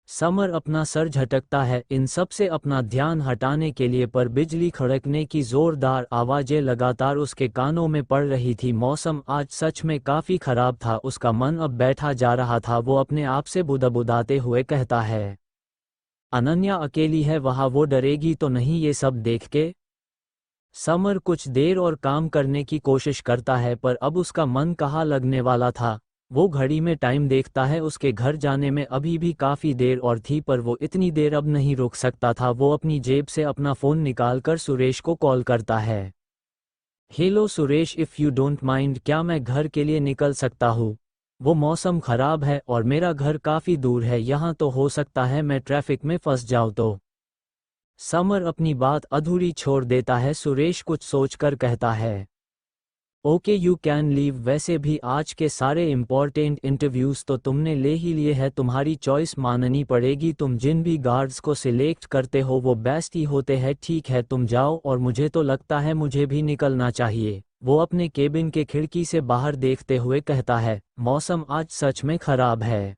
समर अपना सर झटकता है इन सब से अपना ध्यान हटाने के लिए, पर बिजली खड़कने की जोरदार आवाज़ें लगातार उसके कानों में पड़ रही थी। मौसम आज सच में काफ़ी खराब था। उसका मन अब बैठा जा रहा था। वो अपने आप से बुदबुदाते हुए कहता है, अनन्या अकेली है वहाँ, वो डरेगी तो नहीं ये सब देख के। समर कुछ देर और काम करने की कोशिश करता है पर अब उसका मन कहाँ लगने वाला था। वो घड़ी में टाइम देखता है। उसके घर जाने में अभी भी काफ़ी देर और थी, पर वो इतनी देर अब नहीं रुक सकता था। वो अपनी जेब से अपना फ़ोन निकालकर सुरेश को कॉल करता है। Hello Suresh, if you don't mind, क्या मैं घर के लिए निकल सकता हूँ? वो मौसम ख़राब है और मेरा घर काफ़ी दूर है यहाँ, तो हो सकता है मैं ट्रैफिक में फंस जाऊँ तो। समर अपनी बात अधूरी छोड़ देता है। सुरेश कुछ सोचकर कहता है, ओके यू कैन लीव। वैसे भी आज के सारे इम्पोर्टेंट इंटरव्यूज तो तुमने ले ही लिए है, तुम्हारी चॉइस माननी पड़ेगी। तुम जिन भी गार्ड्स को सिलेक्ट करते हो वो बेस्ट ही होते हैं। ठीक है तुम जाओ, और मुझे तो लगता है मुझे भी निकलना चाहिए, वो अपने केबिन के खिड़की से बाहर देखते हुए कहता है। मौसम आज सच में खराब है।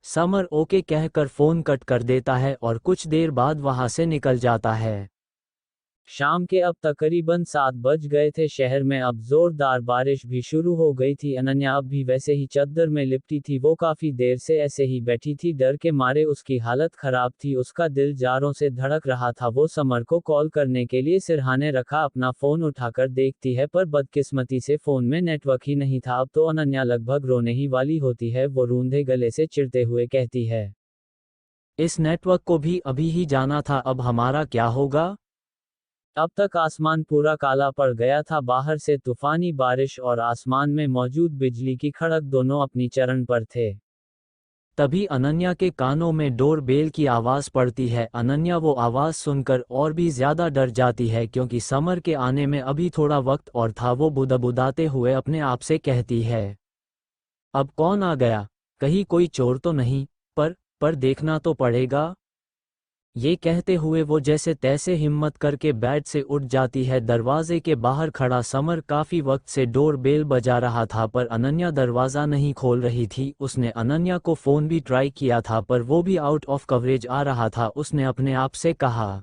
समर ओके कहकर फोन कट कर देता है और कुछ देर बाद वहां से निकल जाता है। शाम के अब तकरीबन 7 बज गए थे। शहर में अब जोरदार बारिश भी शुरू हो गई थी। अनन्या अब भी वैसे ही चद्दर में लिपटी थी। वो काफी देर से ऐसे ही बैठी थी, डर के मारे उसकी हालत खराब थी। उसका दिल जारों से धड़क रहा था। वो समर को कॉल करने के लिए सिरहाने रखा, अपना फोन उठाकर देखती है, पर बदकिस्मती से फोन में नेटवर्क ही नहीं था। अब तो अनन्या लगभग रोने ही वाली होती है। वो रूंधे गले से चिढ़ते हुए कहती है, इस नेटवर्क को भी अभी ही जाना था, अब हमारा क्या होगा। अब तक आसमान पूरा काला पड़ गया था। बाहर से तूफानी बारिश और आसमान में मौजूद बिजली की खड़क दोनों अपनी चरण पर थे। तभी अनन्या के कानों में डोर बेल की आवाज पड़ती है। अनन्या वो आवाज सुनकर और भी ज्यादा डर जाती है, क्योंकि समर के आने में अभी थोड़ा वक्त और था। वो बुदबुदाते हुए अपने आप से कहती है, अब कौन आ गया, कहीं कोई चोर तो नहीं। पर देखना तो पड़ेगा। ये कहते हुए वो जैसे तैसे हिम्मत करके बेड से उठ जाती है। दरवाजे के बाहर खड़ा समर काफी वक्त से डोर बेल बजा रहा था, पर अनन्या दरवाजा नहीं खोल रही थी। उसने अनन्या को फोन भी ट्राई किया था, पर वो भी आउट ऑफ कवरेज आ रहा था। उसने अपने आप से कहा,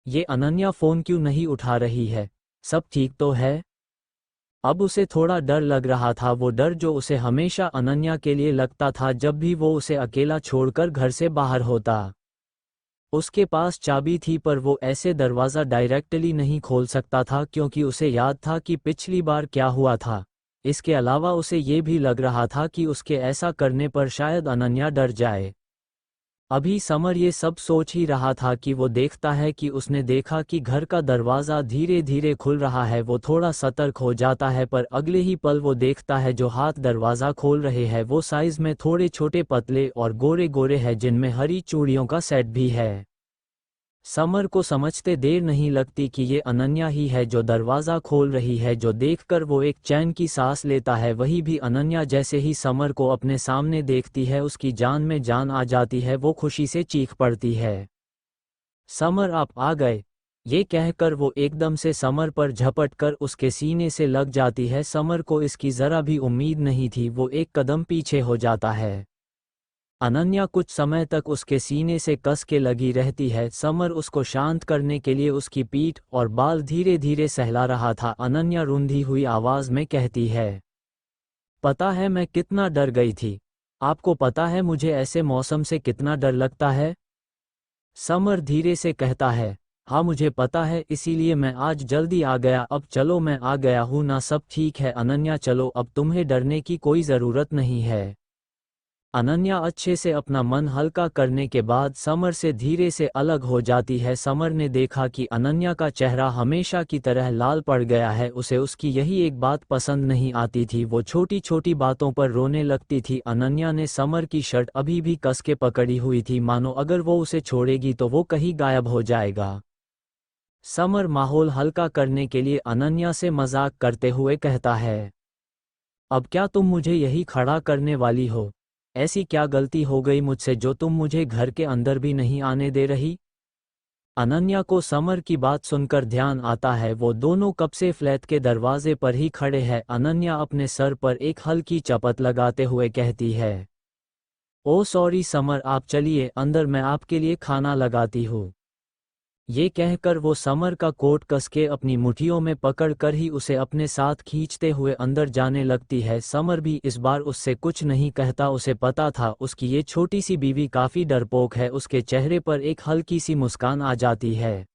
ये अनन्या फोन क्यों नहीं उठा रही है, सब ठीक तो है। अब उसे थोड़ा डर लग रहा था, वो डर जो उसे हमेशा अनन्या के लिए लगता था जब भी वो उसे अकेला छोड़कर घर से बाहर होता। उसके पास चाबी थी, पर वो ऐसे दरवाज़ा डायरेक्टली नहीं खोल सकता था, क्योंकि उसे याद था कि पिछली बार क्या हुआ था। इसके अलावा उसे ये भी लग रहा था कि उसके ऐसा करने पर शायद अनन्या डर जाए। अभी समर ये सब सोच ही रहा था कि वो देखता है कि उसने देखा कि घर का दरवाज़ा धीरे धीरे खुल रहा है। वो थोड़ा सतर्क हो जाता है, पर अगले ही पल वो देखता है जो हाथ दरवाज़ा खोल रहे हैं वो साइज में थोड़े छोटे, पतले और गोरे गोरे हैं, जिनमें हरी चूड़ियों का सेट भी है। समर को समझते देर नहीं लगती कि ये अनन्या ही है जो दरवाज़ा खोल रही है, जो देखकर वो एक चैन की सांस लेता है। वही भी अनन्या जैसे ही समर को अपने सामने देखती है उसकी जान में जान आ जाती है। वो खुशी से चीख पड़ती है, समर आप आ गए। ये कहकर वो एकदम से समर पर झपट कर उसके सीने से लग जाती है। समर को इसकी ज़रा भी उम्मीद नहीं थी। वो एक कदम पीछे हो जाता है। अनन्या कुछ समय तक उसके सीने से कस के लगी रहती है। समर उसको शांत करने के लिए उसकी पीठ और बाल धीरे धीरे सहला रहा था। अनन्या रूंधी हुई आवाज में कहती है, पता है मैं कितना डर गई थी। आपको पता है मुझे ऐसे मौसम से कितना डर लगता है। समर धीरे से कहता है, हाँ मुझे पता है, इसीलिए मैं आज जल्दी आ गया। अब चलो मैं आ गया हूँ ना, सब ठीक है। अनन्या चलो, अब तुम्हें डरने की कोई ज़रूरत नहीं है। अनन्या अच्छे से अपना मन हल्का करने के बाद समर से धीरे से अलग हो जाती है। समर ने देखा कि अनन्या का चेहरा हमेशा की तरह लाल पड़ गया है। उसे उसकी यही एक बात पसंद नहीं आती थी, वो छोटी छोटी बातों पर रोने लगती थी। अनन्या ने समर की शर्ट अभी भी कस के पकड़ी हुई थी, मानो अगर वो उसे छोड़ेगी तो वो कहीं गायब हो जाएगा। समर माहौल हल्का करने के लिए अनन्या से मजाक करते हुए कहता है, अब क्या तुम मुझे यही खड़ा करने वाली हो। ऐसी क्या गलती हो गई मुझसे जो तुम मुझे घर के अंदर भी नहीं आने दे रही। अनन्या को समर की बात सुनकर ध्यान आता है, वो दोनों कब से फ्लैट के दरवाजे पर ही खड़े हैं। अनन्या अपने सर पर एक हल्की चपत लगाते हुए कहती है, ओ सॉरी समर, आप चलिए अंदर, मैं आपके लिए खाना लगाती हूँ। ये कहकर वो समर का कोट कसके अपनी मुट्ठियों में पकड़ कर ही उसे अपने साथ खींचते हुए अंदर जाने लगती है। समर भी इस बार उससे कुछ नहीं कहता। उसे पता था उसकी ये छोटी सी बीवी काफी डरपोक है। उसके चेहरे पर एक हल्की सी मुस्कान आ जाती है।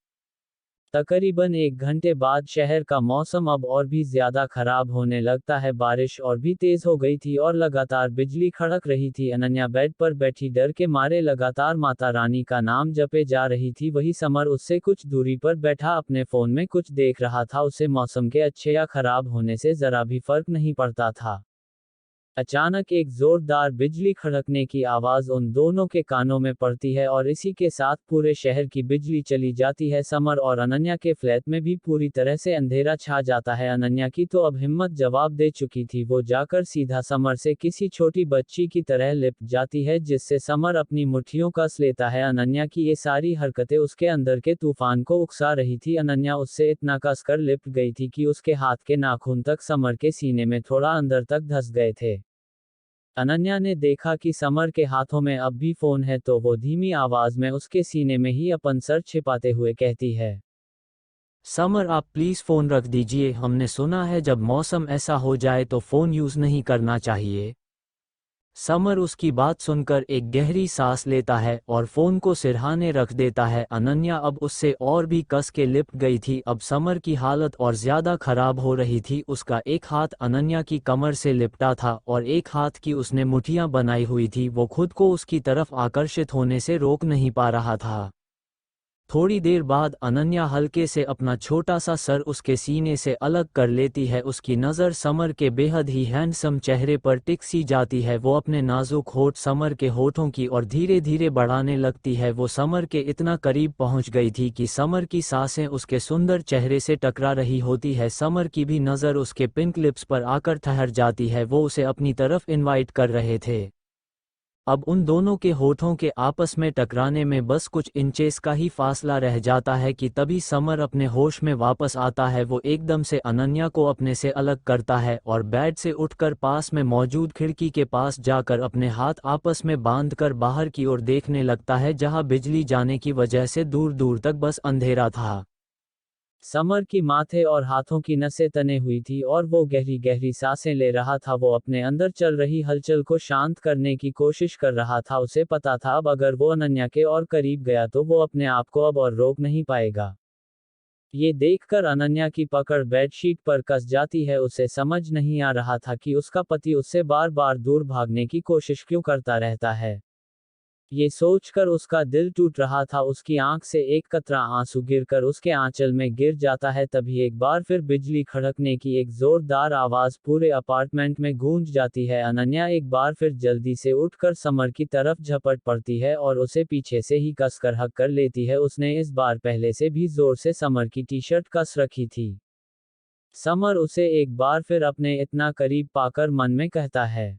तकरीबन 1 घंटे बाद शहर का मौसम अब और भी ज्यादा खराब होने लगता है। बारिश और भी तेज हो गई थी और लगातार बिजली खड़क रही थी। अनन्या बेड पर बैठी डर के मारे लगातार माता रानी का नाम जपे जा रही थी। वही समर उससे कुछ दूरी पर बैठा अपने फोन में कुछ देख रहा था। उसे मौसम के अच्छे या खराब होने से जरा भी फर्क नहीं पड़ता था। अचानक एक जोरदार बिजली खड़कने की आवाज उन दोनों के कानों में पड़ती है और इसी के साथ पूरे शहर की बिजली चली जाती है। समर और अनन्या के फ्लैट में भी पूरी तरह से अंधेरा छा जाता है। अनन्या की तो अब हिम्मत जवाब दे चुकी थी, वो जाकर सीधा समर से किसी छोटी बच्ची की तरह लिपट जाती है, जिससे समर अपनी मुट्ठियों कस लेता है। अनन्या की ये सारी हरकतें उसके अंदर के तूफान को उकसा रही थी। अनन्या उससे इतना कसकर लिपट गई थी कि उसके हाथ के नाखून तक समर के सीने में थोड़ा अंदर तक धंस गए थे। अनन्या ने देखा कि समर के हाथों में अब भी फोन है, तो वो धीमी आवाज में उसके सीने में ही अपन सर छिपाते हुए कहती है, समर आप प्लीज फोन रख दीजिए, हमने सुना है जब मौसम ऐसा हो जाए तो फोन यूज नहीं करना चाहिए। समर उसकी बात सुनकर एक गहरी सांस लेता है और फोन को सिरहाने रख देता है। अनन्या अब उससे और भी कस के लिपट गई थी। अब समर की हालत और ज्यादा खराब हो रही थी। उसका एक हाथ अनन्या की कमर से लिपटा था और एक हाथ की उसने मुठियां बनाई हुई थी। वो खुद को उसकी तरफ आकर्षित होने से रोक नहीं पा रहा था। थोड़ी देर बाद अनन्या हल्के से अपना छोटा सा सर उसके सीने से अलग कर लेती है। उसकी नज़र समर के बेहद ही हैंडसम चेहरे पर टिक सी जाती है। वो अपने नाजुक होठ समर के होठों की और धीरे धीरे बढ़ाने लगती है। वो समर के इतना करीब पहुंच गई थी कि समर की सांसें उसके सुंदर चेहरे से टकरा रही होती है। समर की भी नज़र उसके पिंक लिप्स पर आकर ठहर जाती है। वो उसे अपनी तरफ इनवाइट कर रहे थे। अब उन दोनों के होठों के आपस में टकराने में बस कुछ इंचेस का ही फासला रह जाता है कि तभी समर अपने होश में वापस आता है। वो एकदम से अनन्या को अपने से अलग करता है और बेड से उठकर पास में मौजूद खिड़की के पास जाकर अपने हाथ आपस में बांधकर बाहर की ओर देखने लगता है, जहां बिजली जाने की वजह से दूर दूर तक बस अंधेरा था। समर की माथे और हाथों की नसें तने हुई थी और वो गहरी गहरी सांसें ले रहा था। वो अपने अंदर चल रही हलचल को शांत करने की कोशिश कर रहा था। उसे पता था अब अगर वो अनन्या के और करीब गया तो वो अपने आप को अब और रोक नहीं पाएगा। ये देखकर अनन्या की पकड़ बेडशीट पर कस जाती है। उसे समझ नहीं आ रहा था कि उसका पति उससे बार बार दूर भागने की कोशिश क्यों करता रहता है। ये सोचकर उसका दिल टूट रहा था। उसकी आंख से एक कतरा आंसू गिरकर उसके आंचल में गिर जाता है। तभी एक बार फिर बिजली खड़कने की एक जोरदार आवाज पूरे अपार्टमेंट में गूंज जाती है। अनन्या एक बार फिर जल्दी से उठकर समर की तरफ झपट पड़ती है और उसे पीछे से ही कसकर हक कर लेती है। उसने इस बार पहले से भी जोर से समर की टी शर्ट कस रखी थी। समर उसे एक बार फिर अपने इतना करीब पाकर मन में कहता है,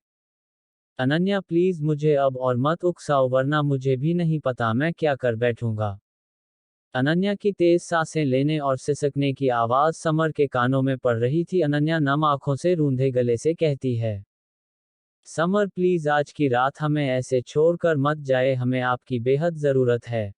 अनन्या प्लीज मुझे अब और मत उकसाओ, वरना मुझे भी नहीं पता मैं क्या कर बैठूंगा। अनन्या की तेज सांसें लेने और सिसकने की आवाज समर के कानों में पड़ रही थी। अनन्या नम आंखों से रूंधे गले से कहती है, समर प्लीज आज की रात हमें ऐसे छोड़कर मत जाए, हमें आपकी बेहद जरूरत है।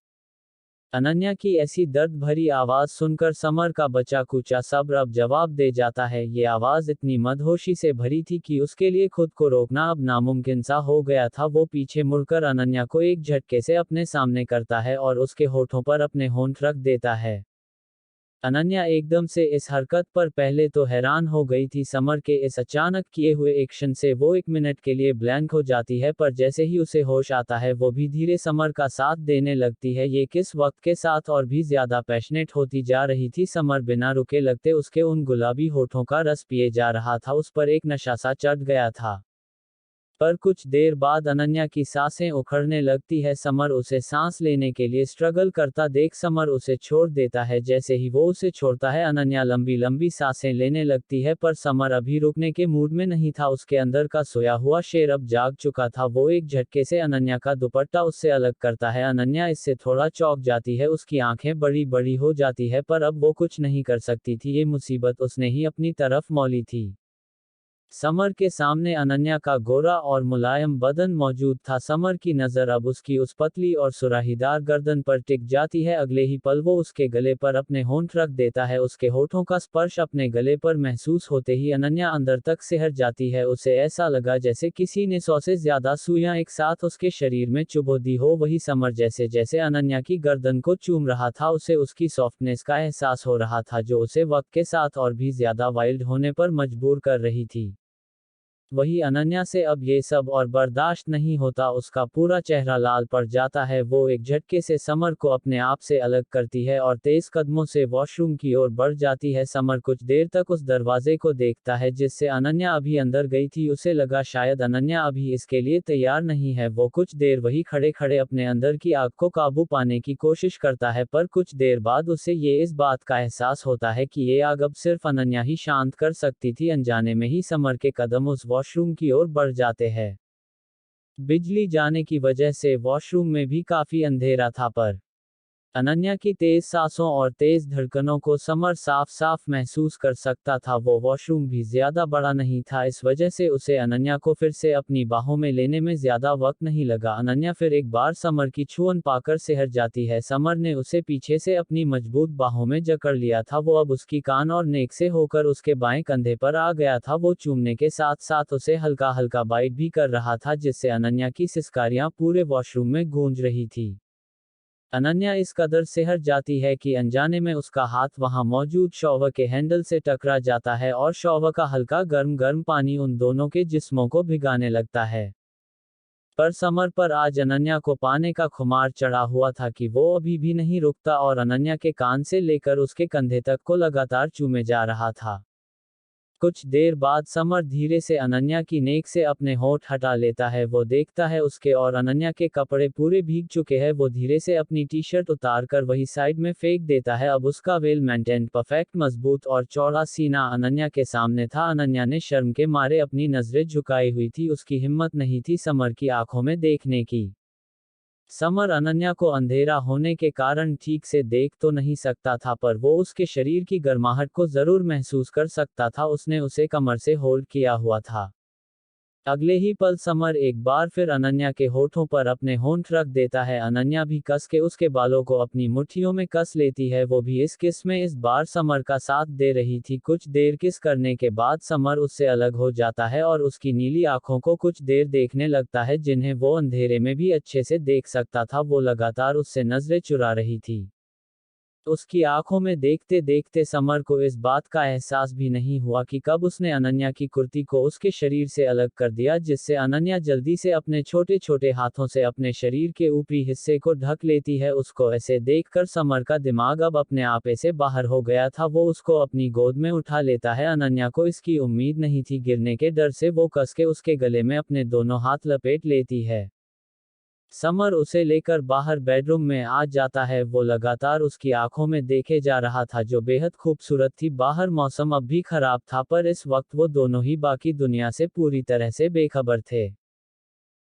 अनन्या की ऐसी दर्द भरी आवाज सुनकर समर का बचा कुचा सब्र अब जवाब दे जाता है। ये आवाज इतनी मदहोशी से भरी थी कि उसके लिए खुद को रोकना अब नामुमकिन सा हो गया था। वो पीछे मुड़कर अनन्या को एक झटके से अपने सामने करता है और उसके होठों पर अपने होंठ रख देता है। अनन्या एकदम से इस हरकत पर पहले तो हैरान हो गई थी। समर के इस अचानक किए हुए एक्शन से वो एक मिनट के लिए ब्लैंक हो जाती है, पर जैसे ही उसे होश आता है वो भी धीरे समर का साथ देने लगती है। ये किस वक्त के साथ और भी ज्यादा पैशनेट होती जा रही थी। समर बिना रुके लगते उसके उन गुलाबी होठों का रस पिए जा रहा था। उस पर एक नशा सा चढ़ गया था। पर कुछ देर बाद अनन्या की सांसें उखड़ने लगती है। समर उसे सांस लेने के लिए स्ट्रगल करता देख समर उसे छोड़ देता है। जैसे ही वो उसे छोड़ता है अनन्या लंबी लंबी सांसें लेने लगती है, पर समर अभी रुकने के मूड में नहीं था। उसके अंदर का सोया हुआ शेर अब जाग चुका था। वो एक झटके से अनन्या का दुपट्टा उससे अलग करता है। अनन्या इससे थोड़ा चौंक जाती है, उसकी आंखें बड़ी बड़ी हो जाती है, पर अब वो कुछ नहीं कर सकती थी। ये मुसीबत उसने ही अपनी तरफ मौली थी। समर के सामने अनन्या का गोरा और मुलायम बदन मौजूद था। समर की नज़र अब उसकी उस पतली और सुराहीदार गर्दन पर टिक जाती है। अगले ही पल वो उसके गले पर अपने होंठ रख देता है। उसके होठों का स्पर्श अपने गले पर महसूस होते ही अनन्या अंदर तक सिहर जाती है। उसे ऐसा लगा जैसे किसी ने 100 से ज्यादा सुइयां एक साथ उसके शरीर में चुभो दी हो। वही समर जैसे जैसे अनन्या की गर्दन को चूम रहा था, उसे उसकी सॉफ्टनेस का एहसास हो रहा था, जो उसे वक्त के साथ और भी ज्यादा वाइल्ड होने पर मजबूर कर रही थी। वही अनन्या से अब ये सब और बर्दाश्त नहीं होता, उसका पूरा चेहरा लाल पड़ जाता है। वो एक झटके से समर को अपने आप से अलग करती है और तेज कदमों से वॉशरूम की ओर बढ़ जाती है। समर कुछ देर तक उस दरवाजे को देखता है जिससे अनन्या अभी अंदर गई थी। उसे लगा शायद अनन्या अभी इसके लिए तैयार नहीं है। वो कुछ देर वही खड़े खड़े अपने अंदर की आग को काबू पाने की कोशिश करता है, पर कुछ देर बाद उसे ये इस बात का एहसास होता है कि ये आग अब सिर्फ अनन्या ही शांत कर सकती थी। अनजाने में ही समर के कदम उस वॉशरूम की ओर बढ़ जाते हैं। बिजली जाने की वजह से वॉशरूम में भी काफी अंधेरा था, पर अनन्या की तेज सांसों और तेज धड़कनों को समर साफ साफ महसूस कर सकता था। वो वॉशरूम भी ज्यादा बड़ा नहीं था, इस वजह से उसे अनन्या को फिर से अपनी बाहों में लेने में ज्यादा वक्त नहीं लगा। अनन्या फिर एक बार समर की छुअन पाकर सिहर जाती है। समर ने उसे पीछे से अपनी मजबूत बाहों में जकड़ लिया था। वो अब उसकी कान और नेक से होकर उसके बाएं कंधे पर आ गया था। वो चूमने के साथ साथ उसे हल्का हल्का बाइट भी कर रहा था, जिससे अनन्या की सिसकारियां पूरे वॉशरूम में गूंज रही थी। अनन्या इस कदर सिहर जाती है कि अनजाने में उसका हाथ वहां मौजूद शॉवर के हैंडल से टकरा जाता है और शॉवर का हल्का गर्म गर्म पानी उन दोनों के जिस्मों को भिगाने लगता है। पर समर पर आज अनन्या को पाने का खुमार चढ़ा हुआ था कि वो अभी भी नहीं रुकता और अनन्या के कान से लेकर उसके कंधे तक को लगातार चूमे जा रहा था। कुछ देर बाद समर धीरे से अनन्या की नेक से अपने होंठ हटा लेता है। वो देखता है उसके और अनन्या के कपड़े पूरे भीग चुके हैं। वो धीरे से अपनी टी शर्ट उतार कर वही साइड में फेंक देता है। अब उसका वेल मेंटेन्ड परफेक्ट मजबूत और चौड़ा सीना अनन्या के सामने था। अनन्या ने शर्म के मारे अपनी नजरें झुकाई हुई थी, उसकी हिम्मत नहीं थी समर की आंखों में देखने की। समर अनन्या को अंधेरा होने के कारण ठीक से देख तो नहीं सकता था, पर वो उसके शरीर की गर्माहट को जरूर महसूस कर सकता था। उसने उसे कमर से होल्ड किया हुआ था। अगले ही पल समर एक बार फिर अनन्या के होठों पर अपने होंठ रख देता है। अनन्या भी कस के उसके बालों को अपनी मुट्ठियों में कस लेती है। वो भी इस किस में इस बार समर का साथ दे रही थी। कुछ देर किस करने के बाद समर उससे अलग हो जाता है और उसकी नीली आंखों को कुछ देर देखने लगता है, जिन्हें वो अंधेरे में भी अच्छे से देख सकता था। वो लगातार उससे नजरें चुरा रही थी। उसकी आंखों में देखते देखते समर को इस बात का एहसास भी नहीं हुआ कि कब उसने अनन्या की कुर्ती को उसके शरीर से अलग कर दिया, जिससे अनन्या जल्दी से अपने छोटे छोटे हाथों से अपने शरीर के ऊपरी हिस्से को ढक लेती है। उसको ऐसे देखकर समर का दिमाग अब अपने आप से बाहर हो गया था। वो उसको अपनी गोद में उठा लेता है। अनन्या को इसकी उम्मीद नहीं थी। गिरने के डर से वो कस के उसके गले में अपने दोनों हाथ लपेट लेती है। समर उसे लेकर बाहर बेडरूम में आ जाता है। वो लगातार उसकी आंखों में देखे जा रहा था, जो बेहद खूबसूरत थी। बाहर मौसम अब भी खराब था, पर इस वक्त वो दोनों ही बाकी दुनिया से पूरी तरह से बेखबर थे।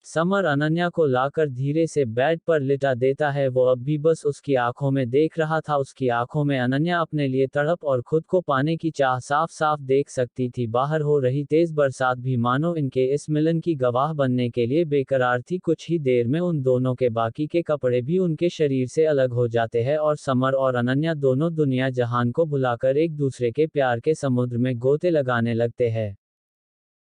समर अनन्या को लाकर धीरे से बेड पर लिटा देता है। वो अब भी बस उसकी आंखों में देख रहा था। उसकी आंखों में अनन्या अपने लिए तड़प और खुद को पाने की चाह साफ साफ देख सकती थी। बाहर हो रही तेज बरसात भी मानो इनके इस मिलन की गवाह बनने के लिए बेकरार थी। कुछ ही देर में उन दोनों के बाकी के कपड़े भी उनके शरीर से अलग हो जाते हैं और समर और अनन्या दोनों दुनिया जहान को भुलाकर एक दूसरे के प्यार के समुद्र में गोते लगाने लगते हैं।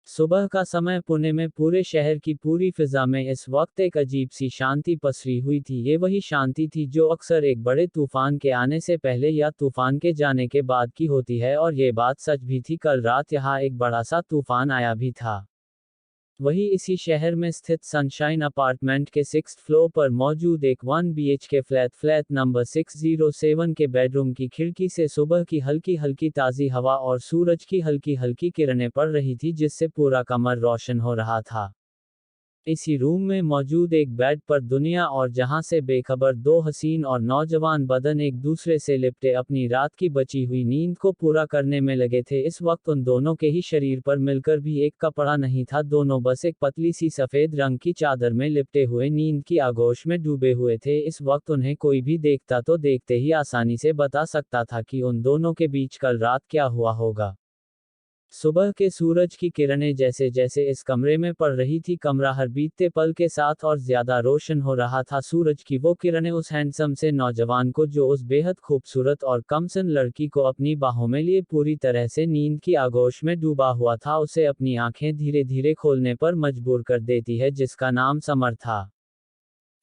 सुबह का समय पुणे में पूरे शहर की पूरी फिजा में इस वक्त एक अजीब सी शांति पसरी हुई थी। ये वही शांति थी जो अक्सर एक बड़े तूफान के आने से पहले या तूफान के जाने के बाद की होती है, और ये बात सच भी थी। कल रात यहाँ एक बड़ा सा तूफान आया भी था। वही इसी शहर में स्थित सनशाइन अपार्टमेंट के 6th फ्लोर पर मौजूद एक 1 BHK फ्लैट नंबर 607 के बेडरूम की खिड़की से सुबह की हल्की हल्की ताज़ी हवा और सूरज की हल्की हल्की किरणें पड़ रही थी, जिससे पूरा कमर रोशन हो रहा था। इसी रूम में मौजूद एक बेड पर दुनिया और जहां से बेखबर दो हसीन और नौजवान बदन एक दूसरे से लिपटे अपनी रात की बची हुई नींद को पूरा करने में लगे थे। इस वक्त उन दोनों के ही शरीर पर मिलकर भी एक कपड़ा नहीं था। दोनों बस एक पतली सी सफेद रंग की चादर में लिपटे हुए नींद की आगोश में डूबे हुए थे। इस वक्त उन्हें कोई भी देखता तो देखते ही आसानी से बता सकता था कि उन दोनों के बीच कल रात क्या हुआ होगा। सुबह के सूरज की किरणें जैसे जैसे इस कमरे में पड़ रही थी, कमरा हर बीतते पल के साथ और ज्यादा रोशन हो रहा था। सूरज की वो किरणें उस हैंडसम से नौजवान को, जो उस बेहद खूबसूरत और कमसिन लड़की को अपनी बाहों में लिए पूरी तरह से नींद की आगोश में डूबा हुआ था, उसे अपनी आंखें धीरे धीरे खोलने पर मजबूर कर देती है, जिसका नाम समर था।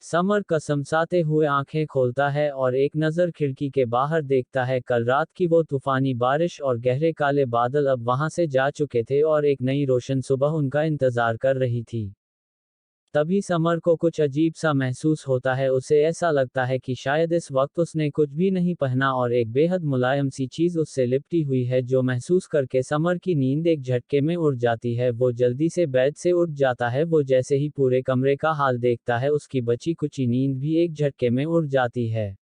समर कसमसाते हुए आंखें खोलता है और एक नज़र खिड़की के बाहर देखता है। कल रात की वो तूफानी बारिश और गहरे काले बादल अब वहां से जा चुके थे और एक नई रोशन सुबह उनका इंतजार कर रही थी। तभी समर को कुछ अजीब सा महसूस होता है। उसे ऐसा लगता है कि शायद इस वक्त उसने कुछ भी नहीं पहना और एक बेहद मुलायम सी चीज उससे लिपटी हुई है, जो महसूस करके समर की नींद एक झटके में उड़ जाती है। वो जल्दी से बेड से उठ जाता है। वो जैसे ही पूरे कमरे का हाल देखता है, उसकी बची कुची नींद भी एक झटके में उड़ जाती है।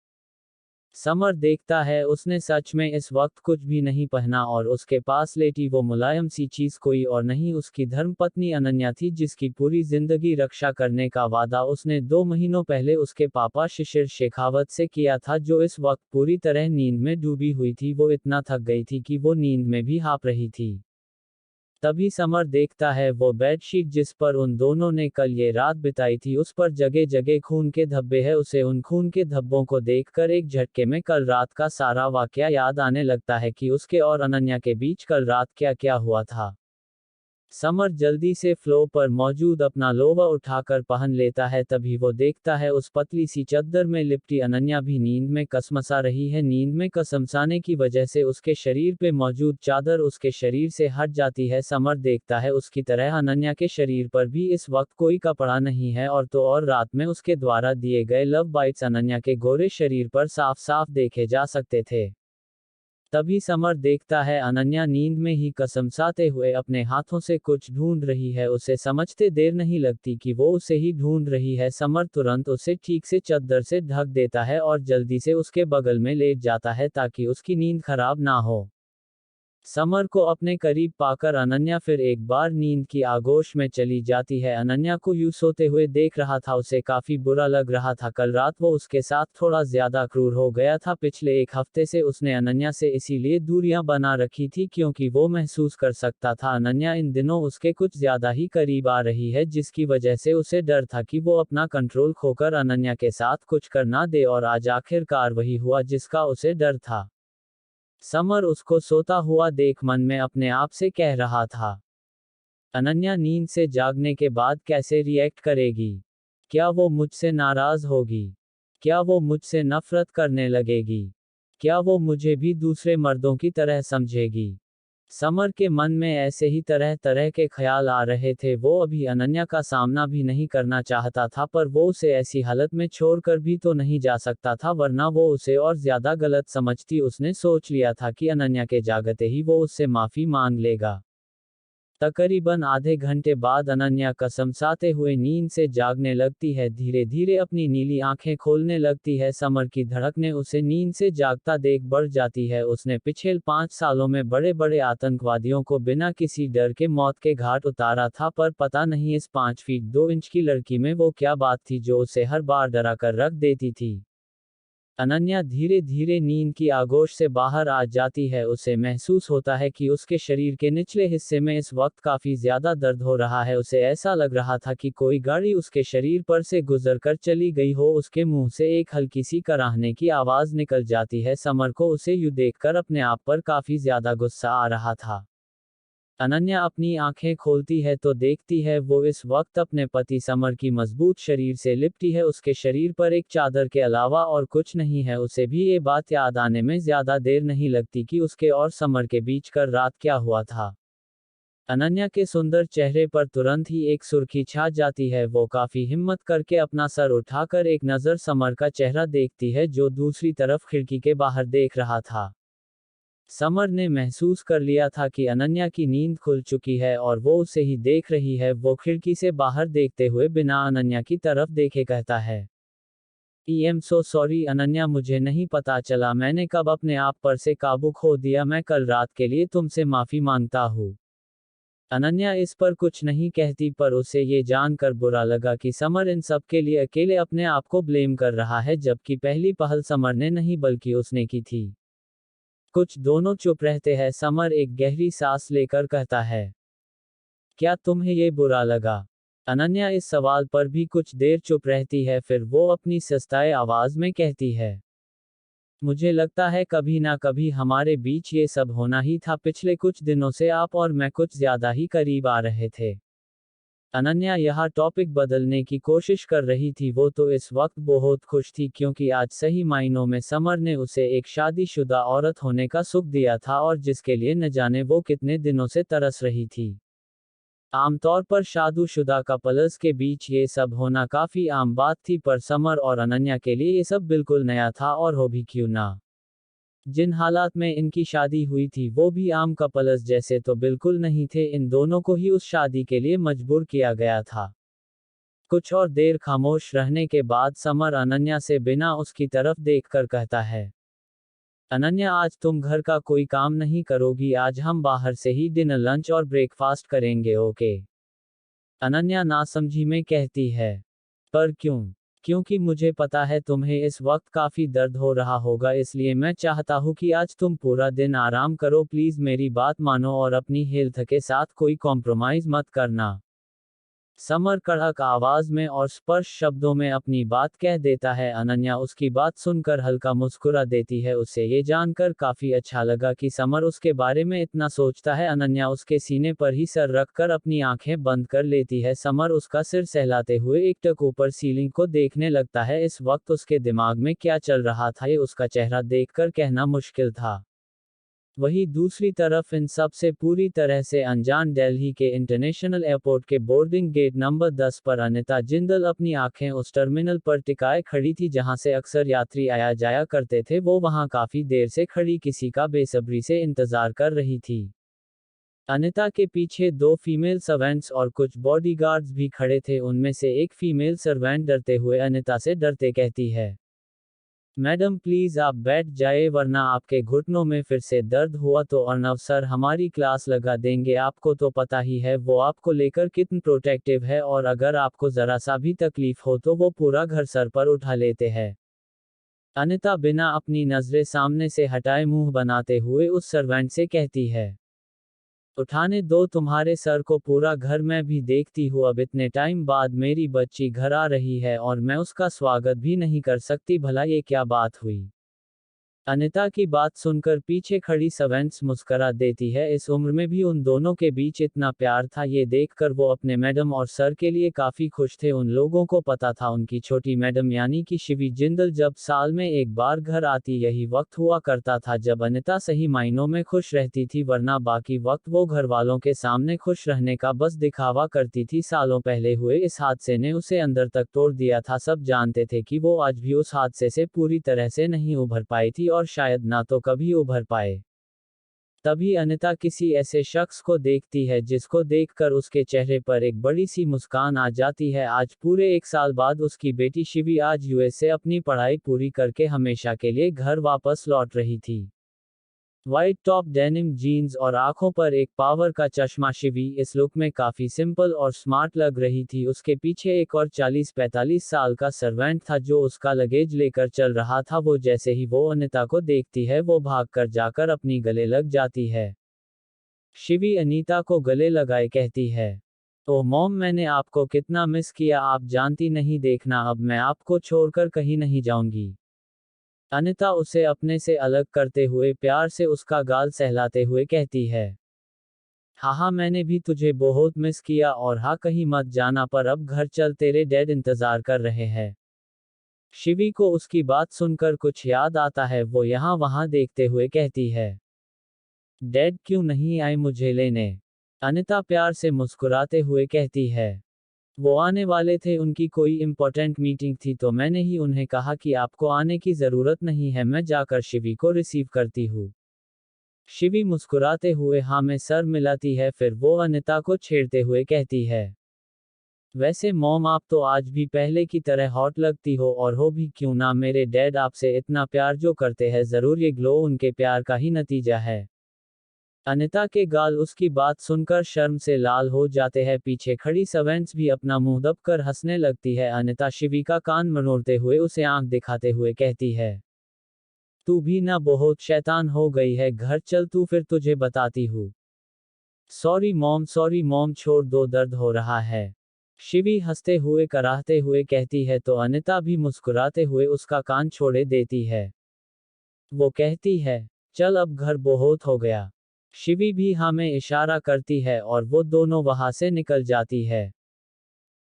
समर देखता है उसने सच में इस वक्त कुछ भी नहीं पहना और उसके पास लेटी वो मुलायम सी चीज कोई और नहीं, उसकी धर्मपत्नी अनन्या थी, जिसकी पूरी जिंदगी रक्षा करने का वादा उसने 2 महीनों पहले उसके पापा शिशिर शेखावत से किया था, जो इस वक्त पूरी तरह नींद में डूबी हुई थी। वो इतना थक गई थी कि वो नींद में भी हाँफ रही थी। तभी समर देखता है वो बेडशीट जिस पर उन दोनों ने कल ये रात बिताई थी, उस पर जगह जगह खून के धब्बे हैं। उसे उन खून के धब्बों को देखकर एक झटके में कल रात का सारा वाकया याद आने लगता है कि उसके और अनन्या के बीच कल रात क्या क्या हुआ था। समर जल्दी से फ्लोर पर मौजूद अपना लोवर उठाकर पहन लेता है। तभी वो देखता है उस पतली सी चद्दर में लिपटी अनन्या भी नींद में कसमसा रही है। नींद में कसमसाने की वजह से उसके शरीर पे मौजूद चादर उसके शरीर से हट जाती है। समर देखता है उसकी तरह अनन्या के शरीर पर भी इस वक्त कोई कपड़ा नहीं है, और तो और रात में उसके द्वारा दिए गए लव बाइट्स अनन्या के गोरे शरीर पर साफ साफ देखे जा सकते थे। तभी समर देखता है अनन्या नींद में ही कसमसाते हुए अपने हाथों से कुछ ढूंढ रही है। उसे समझते देर नहीं लगती कि वो उसे ही ढूंढ रही है। समर तुरंत उसे ठीक से चादर से ढक देता है और जल्दी से उसके बगल में लेट जाता है ताकि उसकी नींद खराब ना हो। समर को अपने करीब पाकर अनन्या फिर एक बार नींद की आगोश में चली जाती है। अनन्या को यूं सोते हुए देख रहा था उसे काफी बुरा लग रहा था। कल रात वो उसके साथ थोड़ा ज्यादा क्रूर हो गया था। पिछले एक हफ्ते से उसने अनन्या से इसीलिए दूरियां बना रखी थी क्योंकि वो महसूस कर सकता था अनन्या इन दिनों उसके कुछ ज्यादा ही करीब आ रही है, जिसकी वजह से उसे डर था कि वो अपना कंट्रोल खोकर अनन्या के साथ कुछ कर ना दे। और आज आखिरकार वही हुआ जिसका उसे डर था। समर उसको सोता हुआ देख मन में अपने आप से कह रहा था, अनन्या नींद से जागने के बाद कैसे रिएक्ट करेगी? क्या वो मुझसे नाराज होगी? क्या वो मुझसे नफरत करने लगेगी? क्या वो मुझे भी दूसरे मर्दों की तरह समझेगी? समर के मन में ऐसे ही तरह तरह के ख्याल आ रहे थे। वो अभी अनन्या का सामना भी नहीं करना चाहता था, पर वो उसे ऐसी हालत में छोड़कर भी तो नहीं जा सकता था, वरना वो उसे और ज्यादा गलत समझती। उसने सोच लिया था कि अनन्या के जागते ही वो उससे माफी मांग लेगा। तकरीबन आधे घंटे बाद अनन्या कसमसाते हुए नींद से जागने लगती है। धीरे धीरे अपनी नीली आंखें खोलने लगती है। समर की धड़कनें उसे नींद से जागता देख बढ़ जाती है। उसने पिछले 5 सालों में बड़े बड़े आतंकवादियों को बिना किसी डर के मौत के घाट उतारा था, पर पता नहीं इस 5 फीट 2 इंच की लड़की में वो क्या बात थी जो उसे हर बार डरा कर रख देती थी। अनन्या धीरे धीरे नींद की आगोश से बाहर आ जाती है। उसे महसूस होता है कि उसके शरीर के निचले हिस्से में इस वक्त काफी ज्यादा दर्द हो रहा है। उसे ऐसा लग रहा था कि कोई गाड़ी उसके शरीर पर से गुजरकर चली गई हो। उसके मुंह से एक हल्की सी कराहने की आवाज निकल जाती है। समर को उसे यूं देखकर अपने आप पर काफी ज्यादा गुस्सा आ रहा था। अनन्या अपनी आंखें खोलती है तो देखती है वो इस वक्त अपने पति समर की मजबूत शरीर से लिपटी है। उसके शरीर पर एक चादर के अलावा और कुछ नहीं है। उसे भी ये बात याद आने में ज्यादा देर नहीं लगती कि उसके और समर के बीच कल रात क्या हुआ था। अनन्या के सुंदर चेहरे पर तुरंत ही एक सुर्खी छा जाती है। वो काफी हिम्मत करके अपना सर उठाकर एक नजर समर का चेहरा देखती है, जो दूसरी तरफ खिड़की के बाहर देख रहा था। समर ने महसूस कर लिया था कि अनन्या की नींद खुल चुकी है और वो उसे ही देख रही है। वो खिड़की से बाहर देखते हुए बिना अनन्या की तरफ देखे कहता है, I am so sorry Ananya, मुझे नहीं पता चला मैंने कब अपने आप पर से काबू खो दिया। मैं कल रात के लिए तुमसे माफी मांगता हूँ। अनन्या इस पर कुछ नहीं कहती, पर उसे ये जानकर बुरा लगा कि समर इन सब के लिए अकेले अपने आप को ब्लेम कर रहा है, जबकि पहली पहल समर ने नहीं बल्कि उसने की थी। कुछ दोनों चुप रहते हैं। समर एक गहरी सांस लेकर कहता है, क्या तुम्हें ये बुरा लगा? अनन्या इस सवाल पर भी कुछ देर चुप रहती है, फिर वो अपनी सस्ताए आवाज में कहती है, मुझे लगता है कभी ना कभी हमारे बीच ये सब होना ही था। पिछले कुछ दिनों से आप और मैं कुछ ज्यादा ही करीब आ रहे थे। अनन्या यहाँ टॉपिक बदलने की कोशिश कर रही थी। वो तो इस वक्त बहुत खुश थी क्योंकि आज सही मायनों में समर ने उसे एक शादीशुदा औरत होने का सुख दिया था और जिसके लिए न जाने वो कितने दिनों से तरस रही थी। आमतौर पर शादीशुदा कपल्स के बीच ये सब होना काफी आम बात थी, पर समर और अनन्या के लिए ये सब बिल्कुल नया था, और हो भी क्यों ना। जिन हालात में इनकी शादी हुई थी वो भी आम कपल्स जैसे तो बिल्कुल नहीं थे। इन दोनों को ही उस शादी के लिए मजबूर किया गया था। कुछ और देर खामोश रहने के बाद समर अनन्या से बिना उसकी तरफ देखकर कहता है, अनन्या आज तुम घर का कोई काम नहीं करोगी, आज हम बाहर से ही डिनर लंच और ब्रेकफास्ट करेंगे, ओके। अनन्या नासमझी में कहती है, पर क्यों? क्योंकि मुझे पता है तुम्हें इस वक्त काफी दर्द हो रहा होगा, इसलिए मैं चाहता हूँ कि आज तुम पूरा दिन आराम करो, प्लीज मेरी बात मानो और अपनी हेल्थ के साथ कोई कॉम्प्रोमाइज मत करना। समर कड़क आवाज में और स्पर्श शब्दों में अपनी बात कह देता है। अनन्या उसकी बात सुनकर हल्का मुस्कुरा देती है। उसे ये जानकर काफी अच्छा लगा कि समर उसके बारे में इतना सोचता है। अनन्या उसके सीने पर ही सर रखकर अपनी आंखें बंद कर लेती है। समर उसका सिर सहलाते हुए एकटक ऊपर सीलिंग को देखने लगता है। इस वक्त उसके दिमाग में क्या चल रहा था ये उसका चेहरा देखकर कहना मुश्किल था। वहीं दूसरी तरफ इन सब से पूरी तरह से अनजान दिल्ली के इंटरनेशनल एयरपोर्ट के बोर्डिंग गेट नंबर 10 पर अनिता जिंदल अपनी आंखें उस टर्मिनल पर टिकाए खड़ी थी जहां से अक्सर यात्री आया जाया करते थे। वो वहां काफी देर से खड़ी किसी का बेसब्री से इंतजार कर रही थी। अनिता के पीछे दो फीमेल सर्वेंट्स और कुछ बॉडीगार्ड्स भी खड़े थे। उनमें से एक फीमेल सर्वेंट डरते हुए अनिता से डरते कहती है, मैडम प्लीज आप बैठ जाए वरना आपके घुटनों में फिर से दर्द हुआ तो अर्नव सर हमारी क्लास लगा देंगे। आपको तो पता ही है वो आपको लेकर कितने प्रोटेक्टिव है, और अगर आपको जरा सा भी तकलीफ हो तो वो पूरा घर सर पर उठा लेते हैं। अनिता बिना अपनी नजरें सामने से हटाए मुंह बनाते हुए उस सर्वेंट से कहती है, उठाने दो तुम्हारे सर को, पूरा घर मैं भी देखती हूँ। अब इतने टाइम बाद मेरी बच्ची घर आ रही है और मैं उसका स्वागत भी नहीं कर सकती, भला ये क्या बात हुई। अनिता की बात सुनकर पीछे खड़ी सर्वेंट्स मुस्करा देती है। इस उम्र में भी उन दोनों के बीच इतना प्यार था, ये देखकर वो अपने मैडम और सर के लिए काफी खुश थे। उन लोगों को पता था उनकी छोटी मैडम यानी कि शिवी जिंदल जब साल में एक बार घर आती, यही वक्त हुआ करता था जब अनिता सही मायनों में खुश रहती थी, वरना बाकी वक्त वो घर वालों के सामने खुश रहने का बस दिखावा करती थी। सालों पहले हुए इस हादसे ने उसे अंदर तक तोड़ दिया था। सब जानते थे कि वो आज भी उस हादसे से पूरी तरह से नहीं उभर पाई थी और शायद ना तो कभी उभर पाए। तभी अनिता किसी ऐसे शख्स को देखती है जिसको देखकर उसके चेहरे पर एक बड़ी सी मुस्कान आ जाती है। आज पूरे 1 साल बाद उसकी बेटी शिवी आज यूएस से अपनी पढ़ाई पूरी करके हमेशा के लिए घर वापस लौट रही थी। व्हाइट टॉप डेनिम जीन्स और आंखों पर एक पावर का चश्मा, शिवी इस लुक में काफी सिंपल और स्मार्ट लग रही थी। उसके पीछे एक और 40-45 साल का सर्वेंट था जो उसका लगेज लेकर चल रहा था। वो जैसे ही वो अनिता को देखती है वो भागकर जाकर अपनी गले लग जाती है। शिवी अनीता को गले लगाए कहती है, ओह मॉम मैंने आपको कितना मिस किया, आप जानती नहीं, देखना अब मैं आपको छोड़कर कहीं नहीं जाऊंगी। अनिता उसे अपने से अलग करते हुए प्यार से उसका गाल सहलाते हुए कहती है, हाँ मैंने भी तुझे बहुत मिस किया, और हाँ कहीं मत जाना, पर अब घर चल तेरे डैड इंतजार कर रहे हैं। शिवी को उसकी बात सुनकर कुछ याद आता है। वो यहाँ वहाँ देखते हुए कहती है, डैड क्यों नहीं आए मुझे लेने? अनिता प्यार से मुस्कुराते हुए कहती है, वो आने वाले थे, उनकी कोई इम्पोर्टेंट मीटिंग थी तो मैंने ही उन्हें कहा कि आपको आने की जरूरत नहीं है, मैं जाकर शिवी को रिसीव करती हूँ। शिवी मुस्कुराते हुए हाँ में सर मिलाती है, फिर वो अनिता को छेड़ते हुए कहती है, वैसे मॉम आप तो आज भी पहले की तरह हॉट लगती हो, और हो भी क्यों ना, मेरे डैड आपसे इतना प्यार जो करते हैं, जरूर ये ग्लो उनके प्यार का ही नतीजा है। अनिता के गाल उसकी बात सुनकर शर्म से लाल हो जाते हैं। पीछे खड़ी सर्वेंट्स भी अपना मुंह दबकर हंसने लगती है। अनिता शिवी का कान मरोड़ते हुए उसे आंख दिखाते हुए कहती है, तू भी ना बहुत शैतान हो गई है, घर चल तू फिर तुझे बताती हूँ। सॉरी मॉम छोड़ दो, दर्द हो रहा है। शिवी हंसते हुए कराहते हुए कहती है तो अनिता भी मुस्कुराते हुए उसका कान छोड़े देती है। वो कहती है, चल अब घर बहुत हो गया। शिवी भी हाँ में इशारा करती है और वो दोनों वहां से निकल जाती है।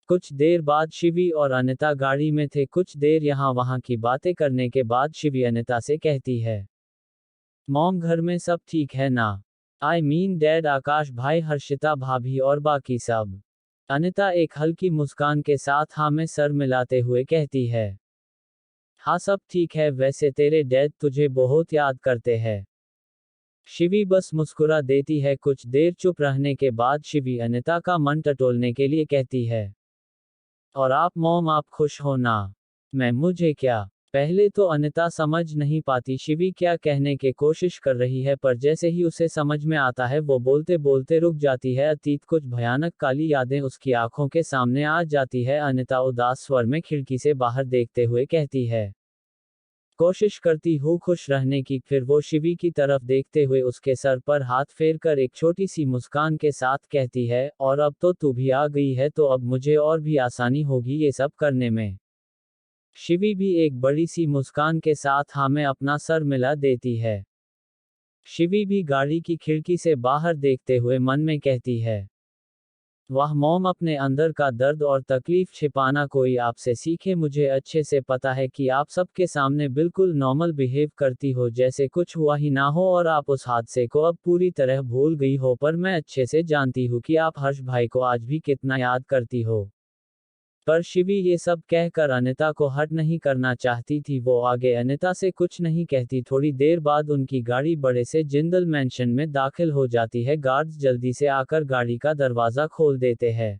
कुछ देर बाद शिवी और अनिता गाड़ी में थे। कुछ देर यहाँ वहाँ की बातें करने के बाद शिवी अनिता से कहती है, मॉम घर में सब ठीक है ना? आई मीन डैड, आकाश भाई, हर्षिता भाभी और बाकी सब। अनिता एक हल्की मुस्कान के साथ हाँ में सर मिलाते हुए कहती है, हाँ सब ठीक है, वैसे तेरे डैड तुझे बहुत याद करते हैं। शिवी बस मुस्कुरा देती है। कुछ देर चुप रहने के बाद शिवी अनिता का मन टटोलने के लिए कहती है, और आप मॉम, आप खुश हो ना? मैं मुझे क्या? पहले तो अनिता समझ नहीं पाती शिवी क्या कहने की कोशिश कर रही है, पर जैसे ही उसे समझ में आता है वो बोलते बोलते रुक जाती है। अतीत कुछ भयानक काली यादें उसकी आंखों के सामने आ जाती है। अनिता उदास स्वर में खिड़की से बाहर देखते हुए कहती है, कोशिश करती हूँ खुश रहने की। फिर वो शिवी की तरफ देखते हुए उसके सर पर हाथ फेरकर एक छोटी सी मुस्कान के साथ कहती है, और अब तो तू भी आ गई है तो अब मुझे और भी आसानी होगी ये सब करने में। शिवी भी एक बड़ी सी मुस्कान के साथ हाँ में अपना सर मिला देती है। शिवी भी गाड़ी की खिड़की से बाहर देखते हुए मन में कहती है, वाह मॉम, अपने अंदर का दर्द और तकलीफ छिपाना कोई आपसे सीखे। मुझे अच्छे से पता है कि आप सबके सामने बिल्कुल नॉर्मल बिहेव करती हो, जैसे कुछ हुआ ही ना हो और आप उस हादसे को अब पूरी तरह भूल गई हो, पर मैं अच्छे से जानती हूँ कि आप हर्ष भाई को आज भी कितना याद करती हो। पर शिवी ये सब कहकर अनिता को हर्ट नहीं करना चाहती थी। वो आगे अनिता से कुछ नहीं कहती। थोड़ी देर बाद उनकी गाड़ी बड़े से जिंदल मैंशन में दाखिल हो जाती है। गार्ड्स जल्दी से आकर गाड़ी का दरवाजा खोल देते हैं।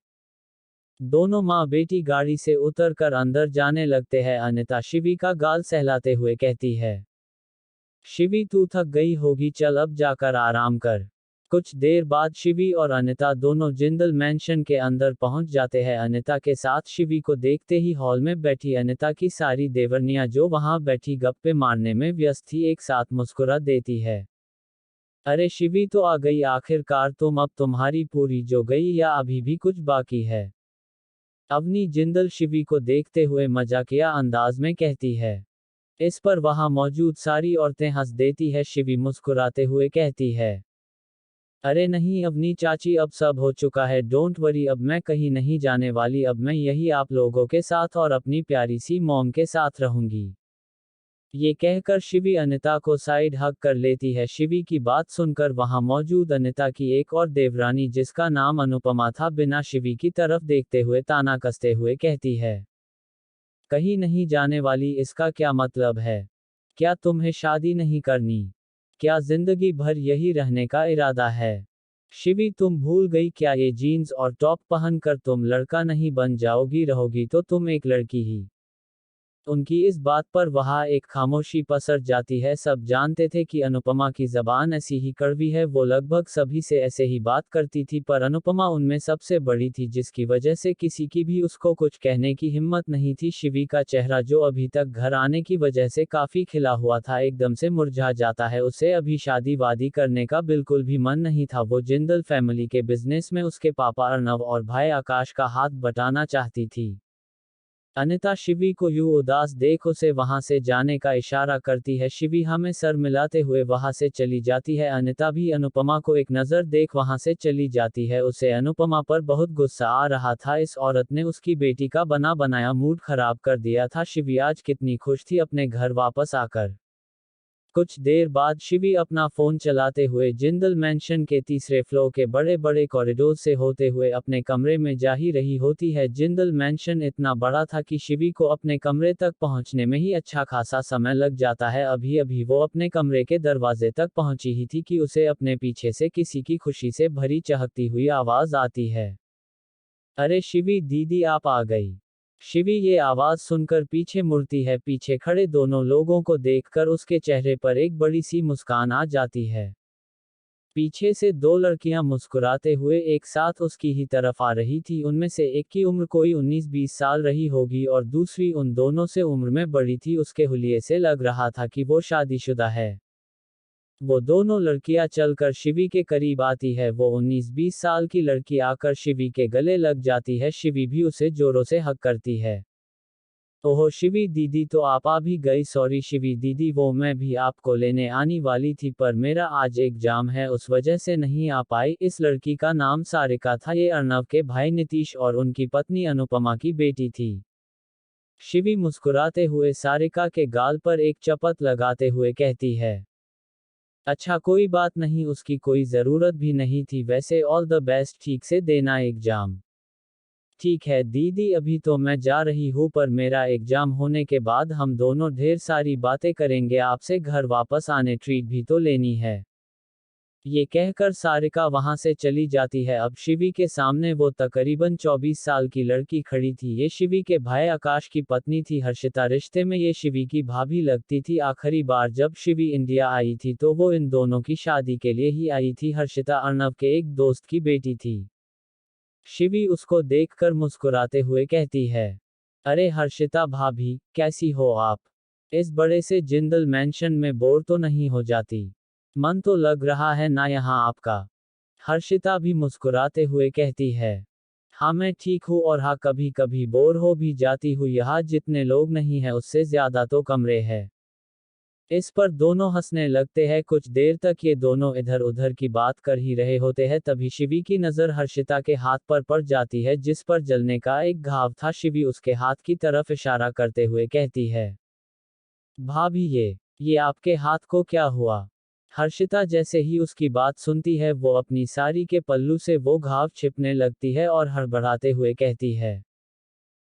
दोनों माँ बेटी गाड़ी से उतरकर अंदर जाने लगते हैं। अनिता शिवी का गाल सहलाते हुए कहती है, शिवी तू थक गई होगी, चल अब जाकर आराम कर। कुछ देर बाद शिवी और अनिता दोनों जिंदल मैंशन के अंदर पहुंच जाते हैं। अनिता के साथ शिवी को देखते ही हॉल में बैठी अनिता की सारी देवरनियां जो वहां बैठी गप्पे मारने में व्यस्त थी एक साथ मुस्कुरा देती है। अरे शिवी तो आ गई आखिरकार तुम, अब तुम्हारी पूरी जो गई या अभी भी कुछ बाकी है? अवनी जिंदल शिवी को देखते हुए मजाकिया अंदाज में कहती है। इस पर वहां मौजूद सारी औरतें हंस देती है। शिवी मुस्कुराते हुए कहती है, अरे नहीं अवनी चाची, अब सब हो चुका है, डोंट वरी, अब मैं कहीं नहीं जाने वाली, अब मैं यही आप लोगों के साथ और अपनी प्यारी सी मॉम के साथ रहूंगी। ये कहकर शिवी अनिता को साइड हग कर लेती है। शिवी की बात सुनकर वहां मौजूद अनिता की एक और देवरानी जिसका नाम अनुपमा था, बिना शिवी की तरफ देखते हुए ताना कसते हुए कहती है, कहीं नहीं जाने वाली इसका क्या मतलब है? क्या तुम्हें शादी नहीं करनी? क्या जिंदगी भर यही रहने का इरादा है? शिवी तुम भूल गई क्या, ये जीन्स और टॉप पहनकर तुम लड़का नहीं बन जाओगी, रहोगी तो तुम एक लड़की ही। उनकी इस बात पर वहां एक खामोशी पसर जाती है। सब जानते थे कि अनुपमा की जबान ऐसी ही कड़वी है, वो लगभग सभी से ऐसे ही बात करती थी, पर अनुपमा उनमें सबसे बड़ी थी, जिसकी वजह से किसी की भी उसको कुछ कहने की हिम्मत नहीं थी। शिवी का चेहरा जो अभी तक घर आने की वजह से काफी खिला हुआ था, एकदम से मुरझा जाता है। उसे अभी शादी वादी करने का बिल्कुल भी मन नहीं था। वो जिंदल फैमिली के बिजनेस में उसके पापा अर्नव और भाई आकाश का हाथ बटाना चाहती थी। अनिता शिवी को यूं उदास देख उसे वहां से जाने का इशारा करती है। शिवी हमें सर मिलाते हुए वहां से चली जाती है। अनिता भी अनुपमा को एक नजर देख वहां से चली जाती है। उसे अनुपमा पर बहुत गुस्सा आ रहा था। इस औरत ने उसकी बेटी का बना बनाया मूड खराब कर दिया था। शिवी आज कितनी खुश थी अपने घर वापस आकर। कुछ देर बाद शिवी अपना फोन चलाते हुए जिंदल मैंशन के तीसरे फ्लोर के बड़े बड़े कॉरिडोर से होते हुए अपने कमरे में जा ही रही होती है। जिंदल मैंशन इतना बड़ा था कि शिवी को अपने कमरे तक पहुंचने में ही अच्छा खासा समय लग जाता है। अभी अभी वो अपने कमरे के दरवाजे तक पहुंची ही थी कि उसे अपने पीछे से किसी की खुशी से भरी चहकती हुई आवाज आती है, अरे शिवी दीदी आप आ गई। शिवी ये आवाज सुनकर पीछे मुड़ती है। पीछे खड़े दोनों लोगों को देखकर उसके चेहरे पर एक बड़ी सी मुस्कान आ जाती है। पीछे से दो लड़कियां मुस्कुराते हुए एक साथ उसकी ही तरफ आ रही थी। उनमें से एक की उम्र कोई 19-20 साल रही होगी और दूसरी उन दोनों से उम्र में बड़ी थी। उसके हुलिये से लग रहा था कि वो शादीशुदा है। वो दोनों लड़कियां चलकर शिवी के करीब आती है। वो 19-20 साल की लड़की आकर शिवी के गले लग जाती है। शिवी भी उसे जोरों से हक करती है। ओहो शिवी दीदी, तो आप आ भी गई। सॉरी शिवी दीदी, वो मैं भी आपको लेने आने वाली थी, पर मेरा आज एग्जाम है, उस वजह से नहीं आ पाई। इस लड़की का नाम सारिका था। ये अर्णव के भाई नीतीश और उनकी पत्नी अनुपमा की बेटी थी। शिवी मुस्कुराते हुए सारिका के गाल पर एक चपत लगाते हुए कहती है। अच्छा कोई बात नहीं, उसकी कोई ज़रूरत भी नहीं थी। वैसे ऑल द बेस्ट, ठीक से देना एग्जाम। ठीक है दीदी, अभी तो मैं जा रही हूँ, पर मेरा एग्जाम होने के बाद हम दोनों ढेर सारी बातें करेंगे। आपसे घर वापस आने ट्रीट भी तो लेनी है। ये कहकर सारिका वहां से चली जाती है। अब शिवी के सामने वो तकरीबन 24 साल की लड़की खड़ी थी। ये शिवी के भाई आकाश की पत्नी थी हर्षिता। रिश्ते में ये शिवी की भाभी लगती थी। आखिरी बार जब शिवी इंडिया आई थी तो वो इन दोनों की शादी के लिए ही आई थी। हर्षिता अर्णव के एक दोस्त की बेटी थी। शिवी उसको देखकर मुस्कुराते हुए कहती है। अरे हर्षिता भाभी, कैसी हो आप? इस बड़े से जिंदल मैंशन में बोर तो नहीं हो जाती? मन तो लग रहा है ना यहाँ आपका? हर्षिता भी मुस्कुराते हुए कहती है। हाँ मैं ठीक हूँ, और हाँ कभी कभी बोर हो भी जाती हूँ। यहाँ जितने लोग नहीं है उससे ज्यादा तो कमरे हैं। इस पर दोनों हंसने लगते हैं। कुछ देर तक ये दोनों इधर उधर की बात कर ही रहे होते हैं, तभी शिवी की नज़र हर्षिता के हाथ पर पड़ जाती है, जिस पर जलने का एक घाव था। शिवी उसके हाथ की तरफ इशारा करते हुए कहती है। भाभी ये आपके हाथ को क्या हुआ? हर्षिता जैसे ही उसकी बात सुनती है, वो अपनी साड़ी के पल्लू से वो घाव छिपने लगती है और हड़बड़ाते हुए कहती है।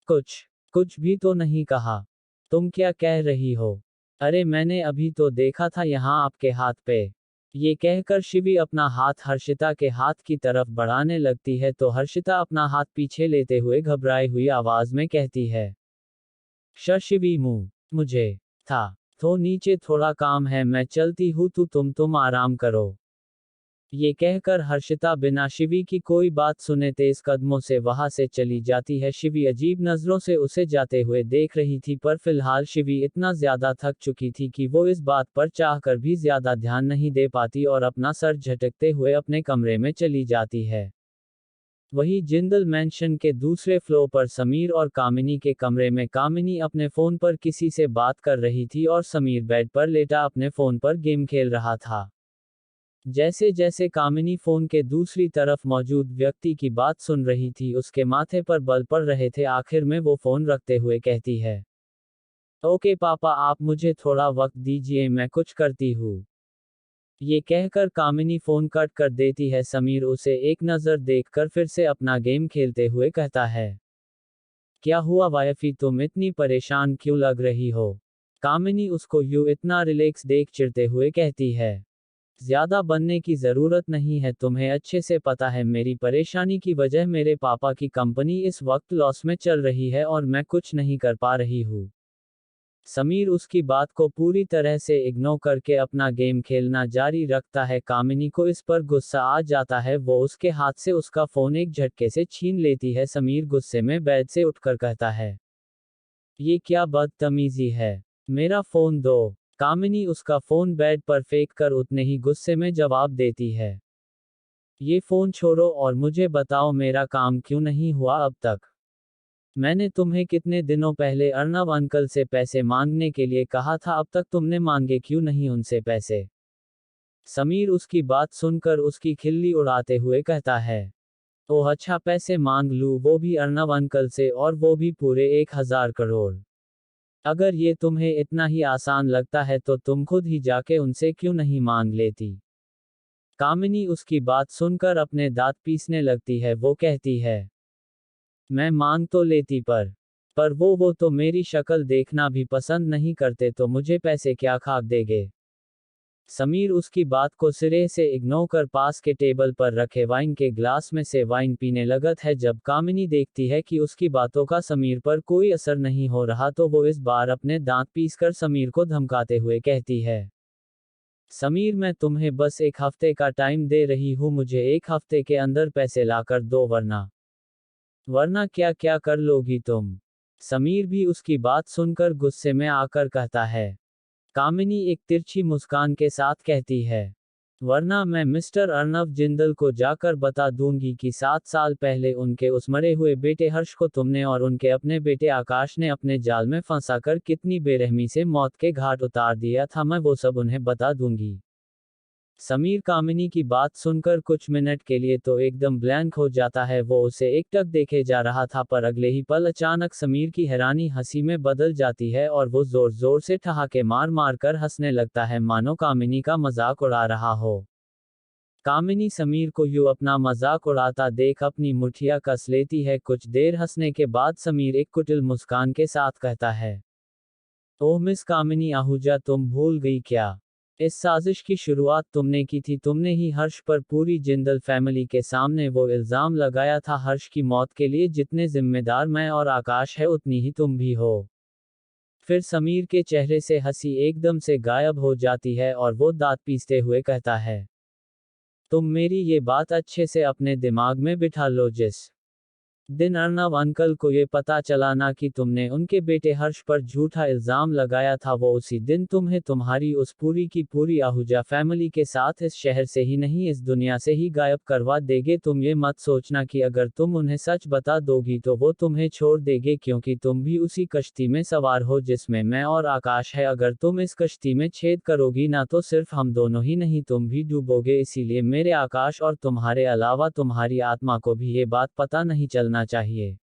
कुछ कुछ भी तो नहीं कहा। तुम क्या कह रही हो? अरे मैंने अभी तो देखा था यहाँ आपके हाथ पे। ये कहकर शिवी अपना हाथ हर्षिता के हाथ की तरफ बढ़ाने लगती है, तो हर्षिता अपना हाथ पीछे लेते हुए घबराई हुई आवाज में कहती है। शिवी मुझे था तो नीचे थोड़ा काम है, मैं चलती हूँ, तुम आराम करो। ये कहकर हर्षिता बिना शिवी की कोई बात सुने तेज कदमों से वहां से चली जाती है। शिवी अजीब नजरों से उसे जाते हुए देख रही थी, पर फिलहाल शिवी इतना ज्यादा थक चुकी थी कि वो इस बात पर चाहकर भी ज्यादा ध्यान नहीं दे पाती और अपना सर झटकते हुए अपने कमरे में चली जाती है। वही जिंदल मैंशन के दूसरे फ्लोर पर समीर और कामिनी के कमरे में कामिनी अपने फोन पर किसी से बात कर रही थी और समीर बेड पर लेटा अपने फोन पर गेम खेल रहा था। जैसे जैसे कामिनी फोन के दूसरी तरफ मौजूद व्यक्ति की बात सुन रही थी, उसके माथे पर बल पड़ रहे थे। आखिर में वो फोन रखते हुए कहती है। ओके पापा, आप मुझे थोड़ा वक्त दीजिए, मैं कुछ करती हूँ। ये कहकर कामिनी फोन कट कर देती है। समीर उसे एक नज़र देखकर फिर से अपना गेम खेलते हुए कहता है। क्या हुआ वाइफी, तुम इतनी परेशान क्यों लग रही हो? कामिनी उसको यूं इतना रिलैक्स देख चिढ़ते हुए कहती है। ज्यादा बनने की जरूरत नहीं है, तुम्हें अच्छे से पता है मेरी परेशानी की वजह मेरे पापा की कंपनी इस वक्त लॉस में चल रही है और मैं कुछ नहीं कर पा रही हूँ। समीर उसकी बात को पूरी तरह से इग्नोर करके अपना गेम खेलना जारी रखता है। कामिनी को इस पर गुस्सा आ जाता है। वो उसके हाथ से उसका फोन एक झटके से छीन लेती है। समीर गुस्से में बेड से उठकर कहता है। ये क्या बदतमीजी है? मेरा फोन दो। कामिनी उसका फोन बेड पर फेंक कर उतने ही गुस्से में जवाब देती है। ये फोन छोड़ो और मुझे बताओ मेरा काम क्यों नहीं हुआ अब तक? मैंने तुम्हें कितने दिनों पहले अर्नव अंकल से पैसे मांगने के लिए कहा था, अब तक तुमने मांगे क्यों नहीं उनसे पैसे? समीर उसकी बात सुनकर उसकी खिल्ली उड़ाते हुए कहता है। ओह अच्छा, पैसे मांग लूं, वो भी अर्नव अंकल से, और वो भी पूरे 1000 करोड़। अगर ये तुम्हें इतना ही आसान लगता है तो तुम खुद ही जाके उनसे क्यों नहीं मांग लेती? कामिनी उसकी बात सुनकर अपने दांत पीसने लगती है। वो कहती है। मैं मांग तो लेती, पर वो तो मेरी शक्ल देखना भी पसंद नहीं करते, तो मुझे पैसे क्या खाक देंगे? समीर उसकी बात को सिरे से इग्नोर कर पास के टेबल पर रखे वाइन के ग्लास में से वाइन पीने लगत है। जब कामिनी देखती है कि उसकी बातों का समीर पर कोई असर नहीं हो रहा, तो वो इस बार अपने दांत पीसकर समीर को धमकाते हुए कहती है। समीर, मैं तुम्हें बस 1 हफ्ते का टाइम दे रही हूँ, मुझे 1 हफ्ते के अंदर पैसे लाकर दो, वरना क्या क्या कर लोगी तुम? समीर भी उसकी बात सुनकर गुस्से में आकर कहता है। कामिनी एक तिरछी मुस्कान के साथ कहती है। वरना मैं मिस्टर अर्नव जिंदल को जाकर बता दूंगी कि 7 साल पहले उनके उस मरे हुए बेटे हर्ष को तुमने और उनके अपने बेटे आकाश ने अपने जाल में फंसाकर कितनी बेरहमी से मौत के घाट उतार दिया था, मैं वो सब उन्हें बता दूंगी। समीर कामिनी की बात सुनकर कुछ मिनट के लिए तो एकदम ब्लैंक हो जाता है। वो उसे एकटक देखे जा रहा था, पर अगले ही पल अचानक समीर की हैरानी हंसी में बदल जाती है और वो जोर जोर से ठहाके मार मार कर हंसने लगता है, मानो कामिनी का मजाक उड़ा रहा हो। कामिनी समीर को यूं अपना मजाक उड़ाता देख अपनी मुठिया कस लेती है। कुछ देर हंसने के बाद समीर एक कुटिल मुस्कान के साथ कहता है, ओह मिस कामिनी आहूजा, तुम भूल गई क्या? इस साजिश की शुरुआत तुमने की थी। तुमने ही हर्ष पर पूरी जिंदल फैमिली के सामने वो इल्जाम लगाया था। हर्ष की मौत के लिए जितने जिम्मेदार मैं और आकाश है, उतनी ही तुम भी हो। फिर समीर के चेहरे से हंसी एकदम से गायब हो जाती है और वो दांत पीसते हुए कहता है, तुम मेरी ये बात अच्छे से अपने दिमाग में बिठा लो। जिस दिन अर्नव अंकल को ये पता चला ना कि तुमने उनके बेटे हर्ष पर झूठा इल्जाम लगाया था, वो उसी दिन तुम्हें तुम्हारी उस पूरी की पूरी आहूजा फैमिली के साथ इस शहर से ही नहीं, इस दुनिया से ही गायब करवा देंगे। तुम ये मत सोचना कि अगर तुम उन्हें सच बता दोगी तो वो तुम्हें छोड़ देंगे, क्योंकि तुम भी उसी कश्ती में सवार हो जिसमें मैं और आकाश है। अगर तुम इस कश्ती में छेद करोगी ना तो सिर्फ हम दोनों ही नहीं, तुम भी डूबोगे। इसीलिए मेरे आकाश और तुम्हारे अलावा तुम्हारी आत्मा को भी ये बात पता नहीं चलना चाहिए।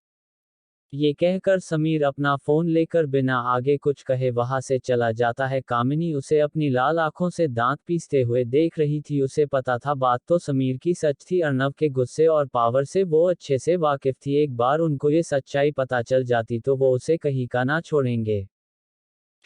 ये कहकर समीर अपना फोन लेकर बिना आगे कुछ कहे वहां से चला जाता है। कामिनी उसे अपनी लाल आंखों से दांत पीसते हुए देख रही थी। उसे पता था बात तो समीर की सच थी। अर्नव के गुस्से और पावर से वो अच्छे से वाकिफ थी। एक बार उनको ये सच्चाई पता चल जाती तो वो उसे कहीं का ना छोड़ेंगे।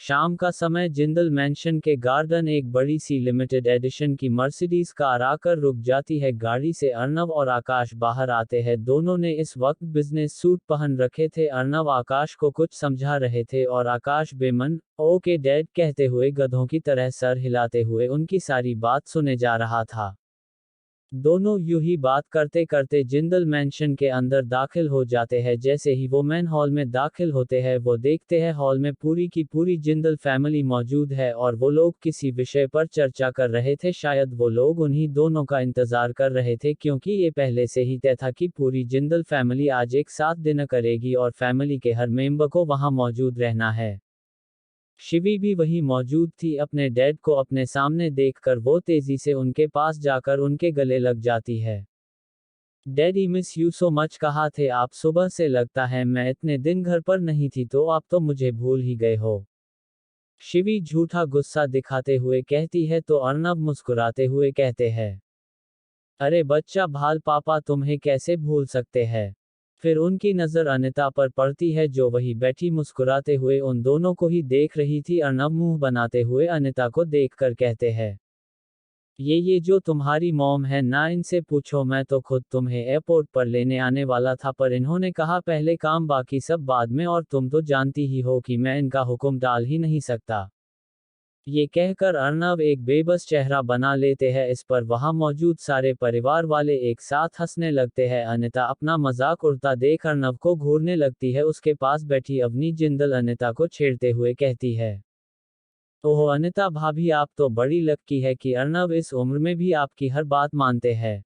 शाम का समय जिंदल मैंशन के गार्डन एक बड़ी सी लिमिटेड एडिशन की मर्सिडीज कार आकर रुक जाती है। गाड़ी से अर्नव और आकाश बाहर आते हैं। दोनों ने इस वक्त बिजनेस सूट पहन रखे थे। अर्नव आकाश को कुछ समझा रहे थे और आकाश बेमन ओके डैड कहते हुए गधों की तरह सर हिलाते हुए उनकी सारी बात सुने जा रहा था। दोनों यूं ही बात करते करते जिंदल मैंशन के अंदर दाखिल हो जाते हैं। जैसे ही वो मैन हॉल में दाखिल होते हैं, वो देखते हैं हॉल में पूरी की पूरी जिंदल फैमिली मौजूद है और वो लोग किसी विषय पर चर्चा कर रहे थे। शायद वो लोग उन्हीं दोनों का इंतजार कर रहे थे, क्योंकि ये पहले से ही तय था कि पूरी जिंदल फैमिली आज एक साथ डिनर करेगी और फैमिली के हर मेंबर को वहां मौजूद रहना है। शिवी भी वही मौजूद थी। अपने डैड को अपने सामने देखकर वो तेजी से उनके पास जाकर उनके गले लग जाती है। Daddy miss you so much, कहा थे आप सुबह से? लगता है मैं इतने दिन घर पर नहीं थी तो आप तो मुझे भूल ही गए हो। शिवी झूठा गुस्सा दिखाते हुए कहती है तो अर्नब मुस्कुराते हुए कहते हैं, अरे बच्चा भाल, पापा तुम्हें कैसे भूल सकते हैं। फिर उनकी नज़र अनिता पर पड़ती है, जो वही बैठी मुस्कुराते हुए उन दोनों को ही देख रही थी। अर्नब मुंह बनाते हुए अनिता को देखकर कहते हैं, ये जो तुम्हारी मॉम है ना, इनसे पूछो, मैं तो खुद तुम्हें एयरपोर्ट पर लेने आने वाला था, पर इन्होंने कहा पहले काम बाकी सब बाद में, और तुम तो जानती ही हो कि मैं इनका हुक्म टाल ही नहीं सकता। ये कहकर अर्नव एक बेबस चेहरा बना लेते हैं। इस पर वहां मौजूद सारे परिवार वाले एक साथ हंसने लगते हैं। अनिता अपना मजाक उड़ता देख अर्नव को घूरने लगती है। उसके पास बैठी अवनी जिंदल अनिता को छेड़ते हुए कहती है, ओह अनिता भाभी, आप तो बड़ी लक्की है कि अर्नव इस उम्र में भी आपकी हर बात मानते हैं।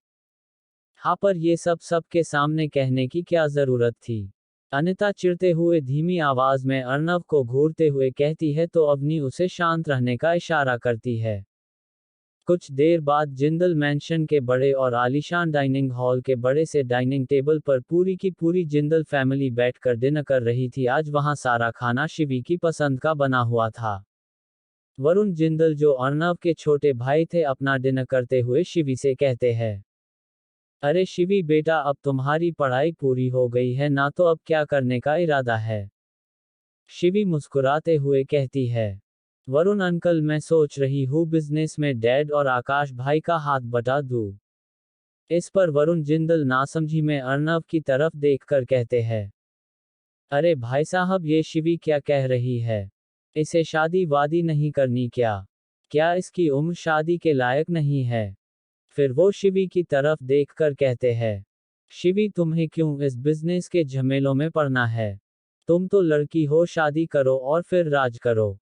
हाँ, पर ये सब सबके सामने कहने की क्या जरूरत थी? अनिता चिढ़ते हुए धीमी आवाज में अर्नव को घूरते हुए कहती है तो अवनी उसे शांत रहने का इशारा करती है। कुछ देर बाद जिंदल मैंशन के बड़े और आलीशान डाइनिंग हॉल के बड़े से डाइनिंग टेबल पर पूरी की पूरी जिंदल फैमिली बैठकर डिनर कर रही थी। आज वहां सारा खाना शिवी की पसंद का बना हुआ था। वरुण जिंदल, जो अर्नव के छोटे भाई थे, अपना डिनर करते हुए शिवी से कहते हैं, अरे शिवी बेटा, अब तुम्हारी पढ़ाई पूरी हो गई है ना, तो अब क्या करने का इरादा है? शिवी मुस्कुराते हुए कहती है, वरुण अंकल, मैं सोच रही हूँ बिजनेस में डैड और आकाश भाई का हाथ बटा दूँ। इस पर वरुण जिंदल नासमझी में अर्नव की तरफ देखकर कहते हैं, अरे भाई साहब, ये शिवी क्या कह रही है? इसे शादी वादी नहीं करनी क्या? क्या इसकी उम्र शादी के लायक नहीं है? फिर वो शिवी की तरफ देखकर कहते हैं, शिवी, तुम्हें क्यों इस बिजनेस के झमेलों में पड़ना है? तुम तो लड़की हो, शादी करो और फिर राज करो।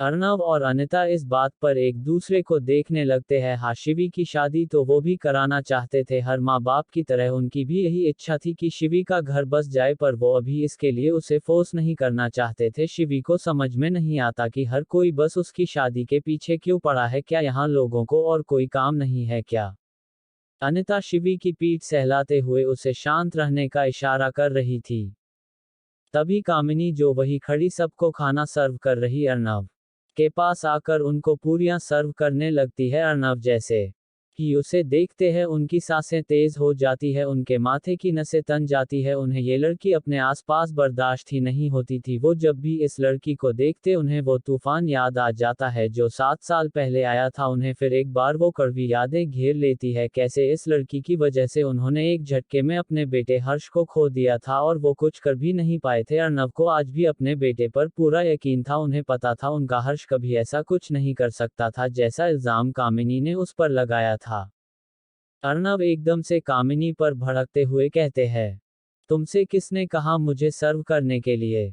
अर्णव और अनिता इस बात पर एक दूसरे को देखने लगते हैं। हाँ, शिवी की शादी तो वो भी कराना चाहते थे, हर माँ बाप की तरह उनकी भी यही इच्छा थी कि शिवी का घर बस जाए, पर वो अभी इसके लिए उसे फोर्स नहीं करना चाहते थे। शिवी को समझ में नहीं आता कि हर कोई बस उसकी शादी के पीछे क्यों पड़ा है, क्या यहाँ लोगों को और कोई काम नहीं है क्या? अनिता शिवी की पीठ सहलाते हुए उसे शांत रहने का इशारा कर रही थी। तभी कामिनी, जो वही खड़ी सबको खाना सर्व कर रही अर्णव के पास आकर उनको पूरियां सर्व करने लगती है। अर्णव जैसे ही उसे देखते हैं उनकी सांसें तेज हो जाती है, उनके माथे की नसें तन जाती है। उन्हें ये लड़की अपने आसपास बर्दाश्त ही नहीं होती थी। वो जब भी इस लड़की को देखते उन्हें वो तूफान याद आ जाता है जो 7 साल पहले आया था। उन्हें फिर एक बार वो कड़वी यादें घेर लेती है, कैसे इस लड़की की वजह से उन्होंने एक झटके में अपने बेटे हर्ष को खो दिया था और वो कुछ कर भी नहीं पाए थे। अर्णव को आज भी अपने बेटे पर पूरा यकीन था। उन्हें पता था उनका हर्ष कभी ऐसा कुछ नहीं कर सकता था जैसा इल्जाम कामिनी ने उस पर लगाया था। अर्णव एकदम से कामिनी पर भड़कते हुए कहते हैं, तुमसे किसने कहा मुझे सर्व करने के लिए?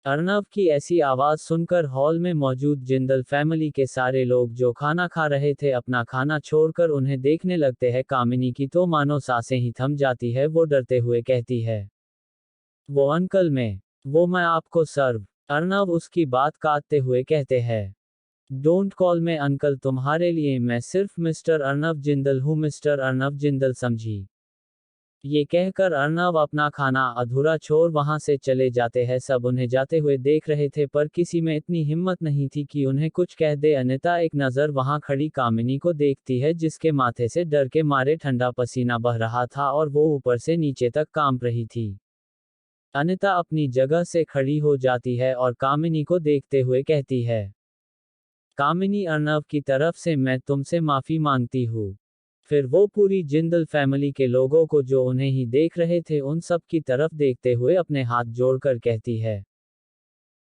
अर्णव की ऐसी आवाज सुनकर हॉल में मौजूद जिंदल फैमिली के सारे लोग जो खाना खा रहे थे अपना खाना छोड़कर उन्हें देखने लगते हैं। कामिनी की तो मानो सांसें ही थम जाती है। वो डरते हुए कहती है, वो अंकल मैं आपको सर्व। अर्णव उसकी बात काटते हुए कहते हैं, डोंट कॉल में अंकल, तुम्हारे लिए मैं सिर्फ मिस्टर अर्णव जिंदल हूँ, मिस्टर अर्णव जिंदल, समझी? ये कहकर अर्णव अपना खाना अधूरा छोड़ वहां से चले जाते हैं। सब उन्हें जाते हुए देख रहे थे पर किसी में इतनी हिम्मत नहीं थी कि उन्हें कुछ कह दे। अनिता एक नज़र वहां खड़ी कामिनी को देखती है जिसके माथे से डर के मारे ठंडा पसीना बह रहा था और वो ऊपर से नीचे तक कांप रही थी। अनिता अपनी जगह से खड़ी हो जाती है और कामिनी को देखते हुए कहती है, कामिनी, अर्णव की तरफ से मैं तुमसे माफी मांगती हूँ। फिर वो पूरी जिंदल फैमिली के लोगों को जो उन्हें ही देख रहे थे उन सब की तरफ देखते हुए अपने हाथ जोड़कर कहती है,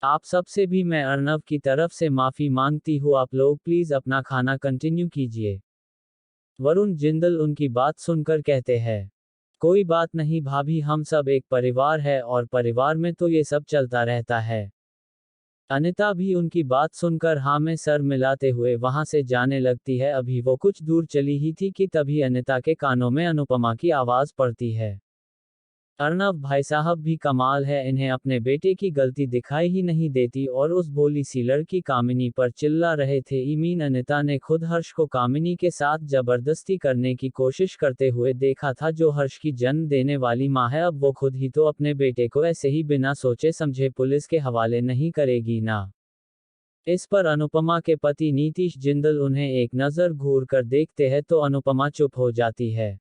आप सबसे भी मैं अर्णव की तरफ से माफी मांगती हूँ। आप लोग प्लीज अपना खाना कंटिन्यू कीजिए। वरुण जिंदल उनकी बात सुनकर कहते हैं, कोई बात नहीं भाभी, हम सब एक परिवार है और परिवार में तो ये सब चलता रहता है। अनिता भी उनकी बात सुनकर हाँ में सर मिलाते हुए वहां से जाने लगती है। अभी वो कुछ दूर चली ही थी कि तभी अनिता के कानों में अनुपमा की आवाज पड़ती है, अर्णव भाई साहब भी कमाल है, इन्हें अपने बेटे की गलती दिखाई ही नहीं देती और उस भोली सी लड़की कामिनी पर चिल्ला रहे थे। ईमीन अनिता ने खुद हर्ष को कामिनी के साथ जबरदस्ती करने की कोशिश करते हुए देखा था। जो हर्ष की जन्म देने वाली माँ है, अब वो खुद ही तो अपने बेटे को ऐसे ही बिना सोचे समझे पुलिस के हवाले नहीं करेगी ना। इस पर अनुपमा के पति नीतीश जिंदल उन्हें एक नज़र घूर कर देखते हैं तो अनुपमा चुप हो जाती है।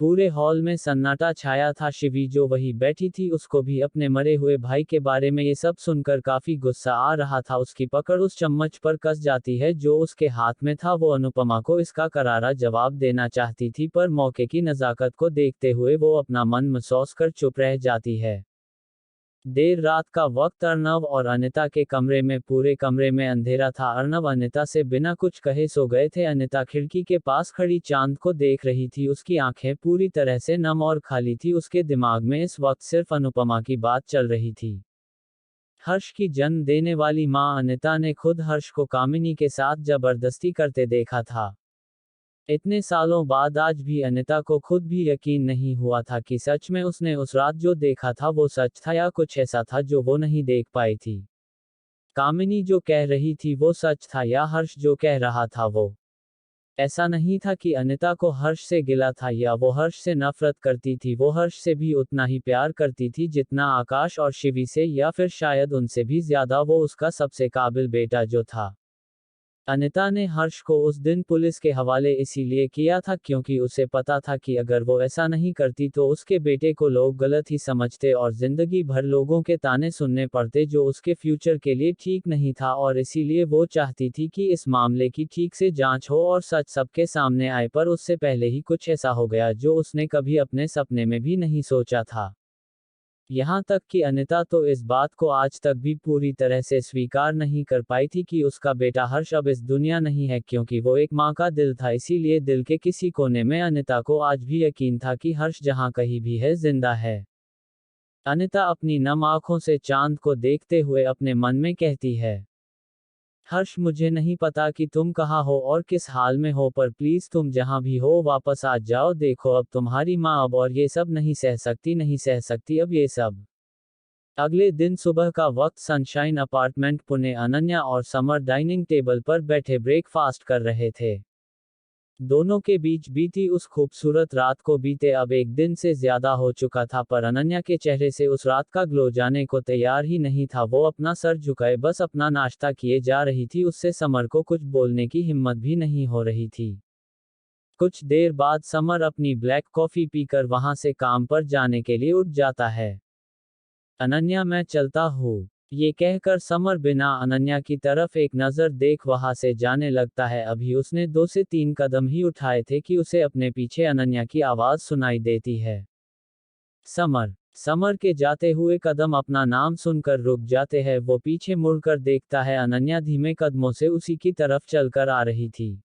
पूरे हॉल में सन्नाटा छाया था। शिवी जो वही बैठी थी उसको भी अपने मरे हुए भाई के बारे में ये सब सुनकर काफी गुस्सा आ रहा था। उसकी पकड़ उस चम्मच पर कस जाती है जो उसके हाथ में था। वो अनुपमा को इसका करारा जवाब देना चाहती थी पर मौके की नजाकत को देखते हुए वो अपना मन महसूस कर चुप रह जाती है। देर रात का वक्त, अर्णव और अनिता के कमरे में, पूरे कमरे में अंधेरा था। अर्णव अनिता से बिना कुछ कहे सो गए थे। अनिता खिड़की के पास खड़ी चांद को देख रही थी। उसकी आंखें पूरी तरह से नम और खाली थी। उसके दिमाग में इस वक्त सिर्फ अनुपमा की बात चल रही थी। हर्ष की जन्म देने वाली मां अनिता ने खुद हर्ष को कामिनी के साथ जबरदस्ती करते देखा था। इतने सालों बाद आज भी अनिता को खुद भी यकीन नहीं हुआ था कि सच में उसने उस रात जो देखा था वो सच था या कुछ ऐसा था जो वो नहीं देख पाई थी। कामिनी जो कह रही थी वो सच था या हर्ष जो कह रहा था वो। ऐसा नहीं था कि अनिता को हर्ष से गिला था या वो हर्ष से नफरत करती थी। वो हर्ष से भी उतना ही प्यार करती थी जितना आकाश और शिवी से, या फिर शायद उनसे भी ज्यादा। वो उसका सबसे काबिल बेटा जो था। अनिता ने हर्ष को उस दिन पुलिस के हवाले इसीलिए किया था क्योंकि उसे पता था कि अगर वो ऐसा नहीं करती तो उसके बेटे को लोग गलत ही समझते और जिंदगी भर लोगों के ताने सुनने पड़ते जो उसके फ्यूचर के लिए ठीक नहीं था। और इसीलिए वो चाहती थी कि इस मामले की ठीक से जांच हो और सच सबके सामने आए। पर उससे पहले ही कुछ ऐसा हो गया जो उसने कभी अपने सपने में भी नहीं सोचा था। यहाँ तक कि अनिता तो इस बात को आज तक भी पूरी तरह से स्वीकार नहीं कर पाई थी कि उसका बेटा हर्ष अब इस दुनिया नहीं है, क्योंकि वो एक माँ का दिल था। इसीलिए दिल के किसी कोने में अनिता को आज भी यकीन था कि हर्ष जहाँ कहीं भी है, जिंदा है। अनिता अपनी नम आंखों से चांद को देखते हुए अपने मन में कहती है, हर्ष, मुझे नहीं पता कि तुम कहाँ हो और किस हाल में हो, पर प्लीज तुम जहाँ भी हो वापस आ जाओ। देखो, अब तुम्हारी माँ अब और ये सब नहीं सह सकती, नहीं सह सकती अब ये सब। अगले दिन सुबह का वक्त, सनशाइन अपार्टमेंट पुणे। अनन्या और समर डाइनिंग टेबल पर बैठे ब्रेकफास्ट कर रहे थे। दोनों के बीच बीती उस खूबसूरत रात को बीते अब एक दिन से ज्यादा हो चुका था, पर अनन्या के चेहरे से उस रात का ग्लो जाने को तैयार ही नहीं था। वो अपना सर झुकाए बस अपना नाश्ता किए जा रही थी। उससे समर को कुछ बोलने की हिम्मत भी नहीं हो रही थी। कुछ देर बाद समर अपनी ब्लैक कॉफी पीकर वहां से काम पर जाने के लिए उठ जाता है। अनन्या, मैं चलता हूँ। ये कहकर समर बिना अनन्या की तरफ एक नज़र देख वहां से जाने लगता है। अभी उसने 2 से 3 कदम ही उठाए थे कि उसे अपने पीछे अनन्या की आवाज सुनाई देती है। समर। समर के जाते हुए कदम अपना नाम सुनकर रुक जाते हैं। वो पीछे मुड़कर देखता है, अनन्या धीमे कदमों से उसी की तरफ चलकर आ रही थी।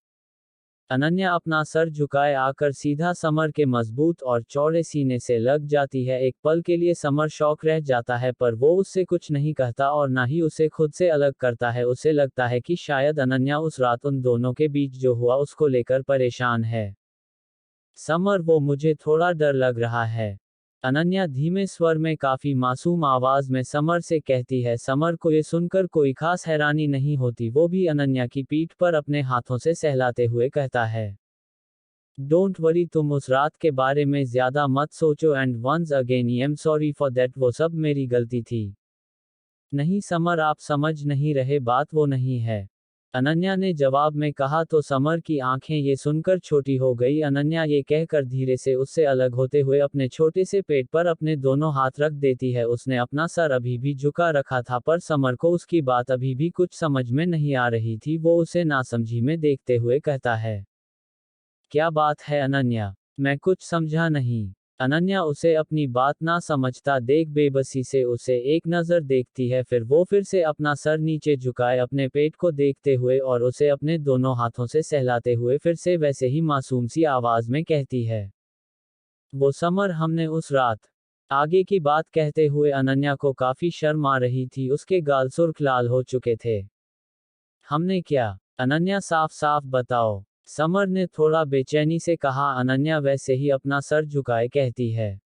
अनन्या अपना सर झुकाए आकर सीधा समर के मजबूत और चौड़े सीने से लग जाती है। एक पल के लिए समर शॉक रह जाता है, पर वो उससे कुछ नहीं कहता और ना ही उसे खुद से अलग करता है। उसे लगता है कि शायद अनन्या उस रात उन दोनों के बीच जो हुआ उसको लेकर परेशान है। समर, वो मुझे थोड़ा डर लग रहा है। अनन्या धीमे स्वर में काफी मासूम आवाज में समर से कहती है। समर को ये सुनकर कोई खास हैरानी नहीं होती। वो भी अनन्या की पीठ पर अपने हाथों से सहलाते हुए कहता है, डोंट वरी, तुम उस रात के बारे में ज्यादा मत सोचो। And once again I am sorry for that, वो सब मेरी गलती थी। नहीं समर, आप समझ नहीं रहे, बात वो नहीं है, अनन्या ने जवाब में कहा। तो समर की आंखें ये सुनकर छोटी हो गई। अनन्या ये कहकर धीरे से उससे अलग होते हुए अपने छोटे से पेट पर अपने दोनों हाथ रख देती है। उसने अपना सर अभी भी झुका रखा था, पर समर को उसकी बात अभी भी कुछ समझ में नहीं आ रही थी। वो उसे नासमझी में देखते हुए कहता है, क्या बात है अनन्या, मैं कुछ समझा नहीं। अनन्या उसे अपनी बात ना समझता देख बेबसी से उसे एक नज़र देखती है, फिर से अपना सर नीचे झुकाए अपने पेट को देखते हुए और उसे अपने दोनों हाथों से सहलाते हुए फिर से वैसे ही मासूम सी आवाज में कहती है, वो समर, हमने उस रात। आगे की बात कहते हुए अनन्या को काफी शर्म आ रही थी। उसके गाल सुर्ख लाल हो चुके थे। हमने क्या? अनन्या, साफ साफ बताओ, समर ने थोड़ा बेचैनी से कहा। अनन्या वैसे ही अपना सर झुकाए कहती है,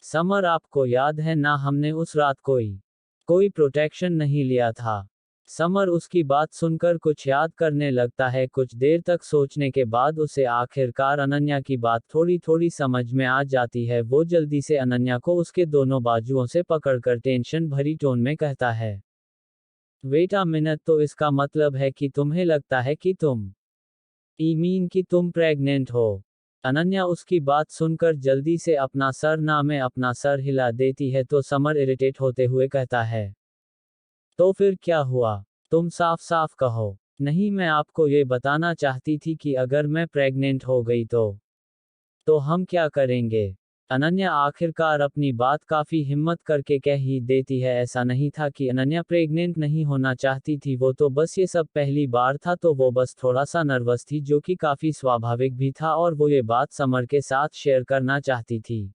समर, आपको याद है ना, हमने उस रात कोई प्रोटेक्शन नहीं लिया था। समर उसकी बात सुनकर कुछ याद करने लगता है। कुछ देर तक सोचने के बाद उसे आखिरकार अनन्या की बात थोड़ी थोड़ी समझ में आ जाती है। वो जल्दी से अनन्या को उसके दोनों बाजुओं से पकड़कर टेंशन भरी टोन में कहता है, वेट अ मिनट, तो इसका मतलब है कि तुम्हें लगता है कि तुम प्रेग्नेंट हो? अनन्या उसकी बात सुनकर जल्दी से अपना सर ना में अपना सर हिला देती है। तो समर इरिटेट होते हुए कहता है, तो फिर क्या हुआ? तुम साफ साफ कहो। नहीं, मैं आपको ये बताना चाहती थी कि अगर मैं प्रेग्नेंट हो गई तो हम क्या करेंगे? अनन्या आखिरकार अपनी बात काफी हिम्मत करके कह ही देती है। ऐसा नहीं था कि अनन्या प्रेग्नेंट नहीं होना चाहती थी, वो तो बस ये सब पहली बार था, तो वो बस थोड़ा सा नर्वस थी, जो कि काफी स्वाभाविक भी था, और वो ये बात समर के साथ शेयर करना चाहती थी।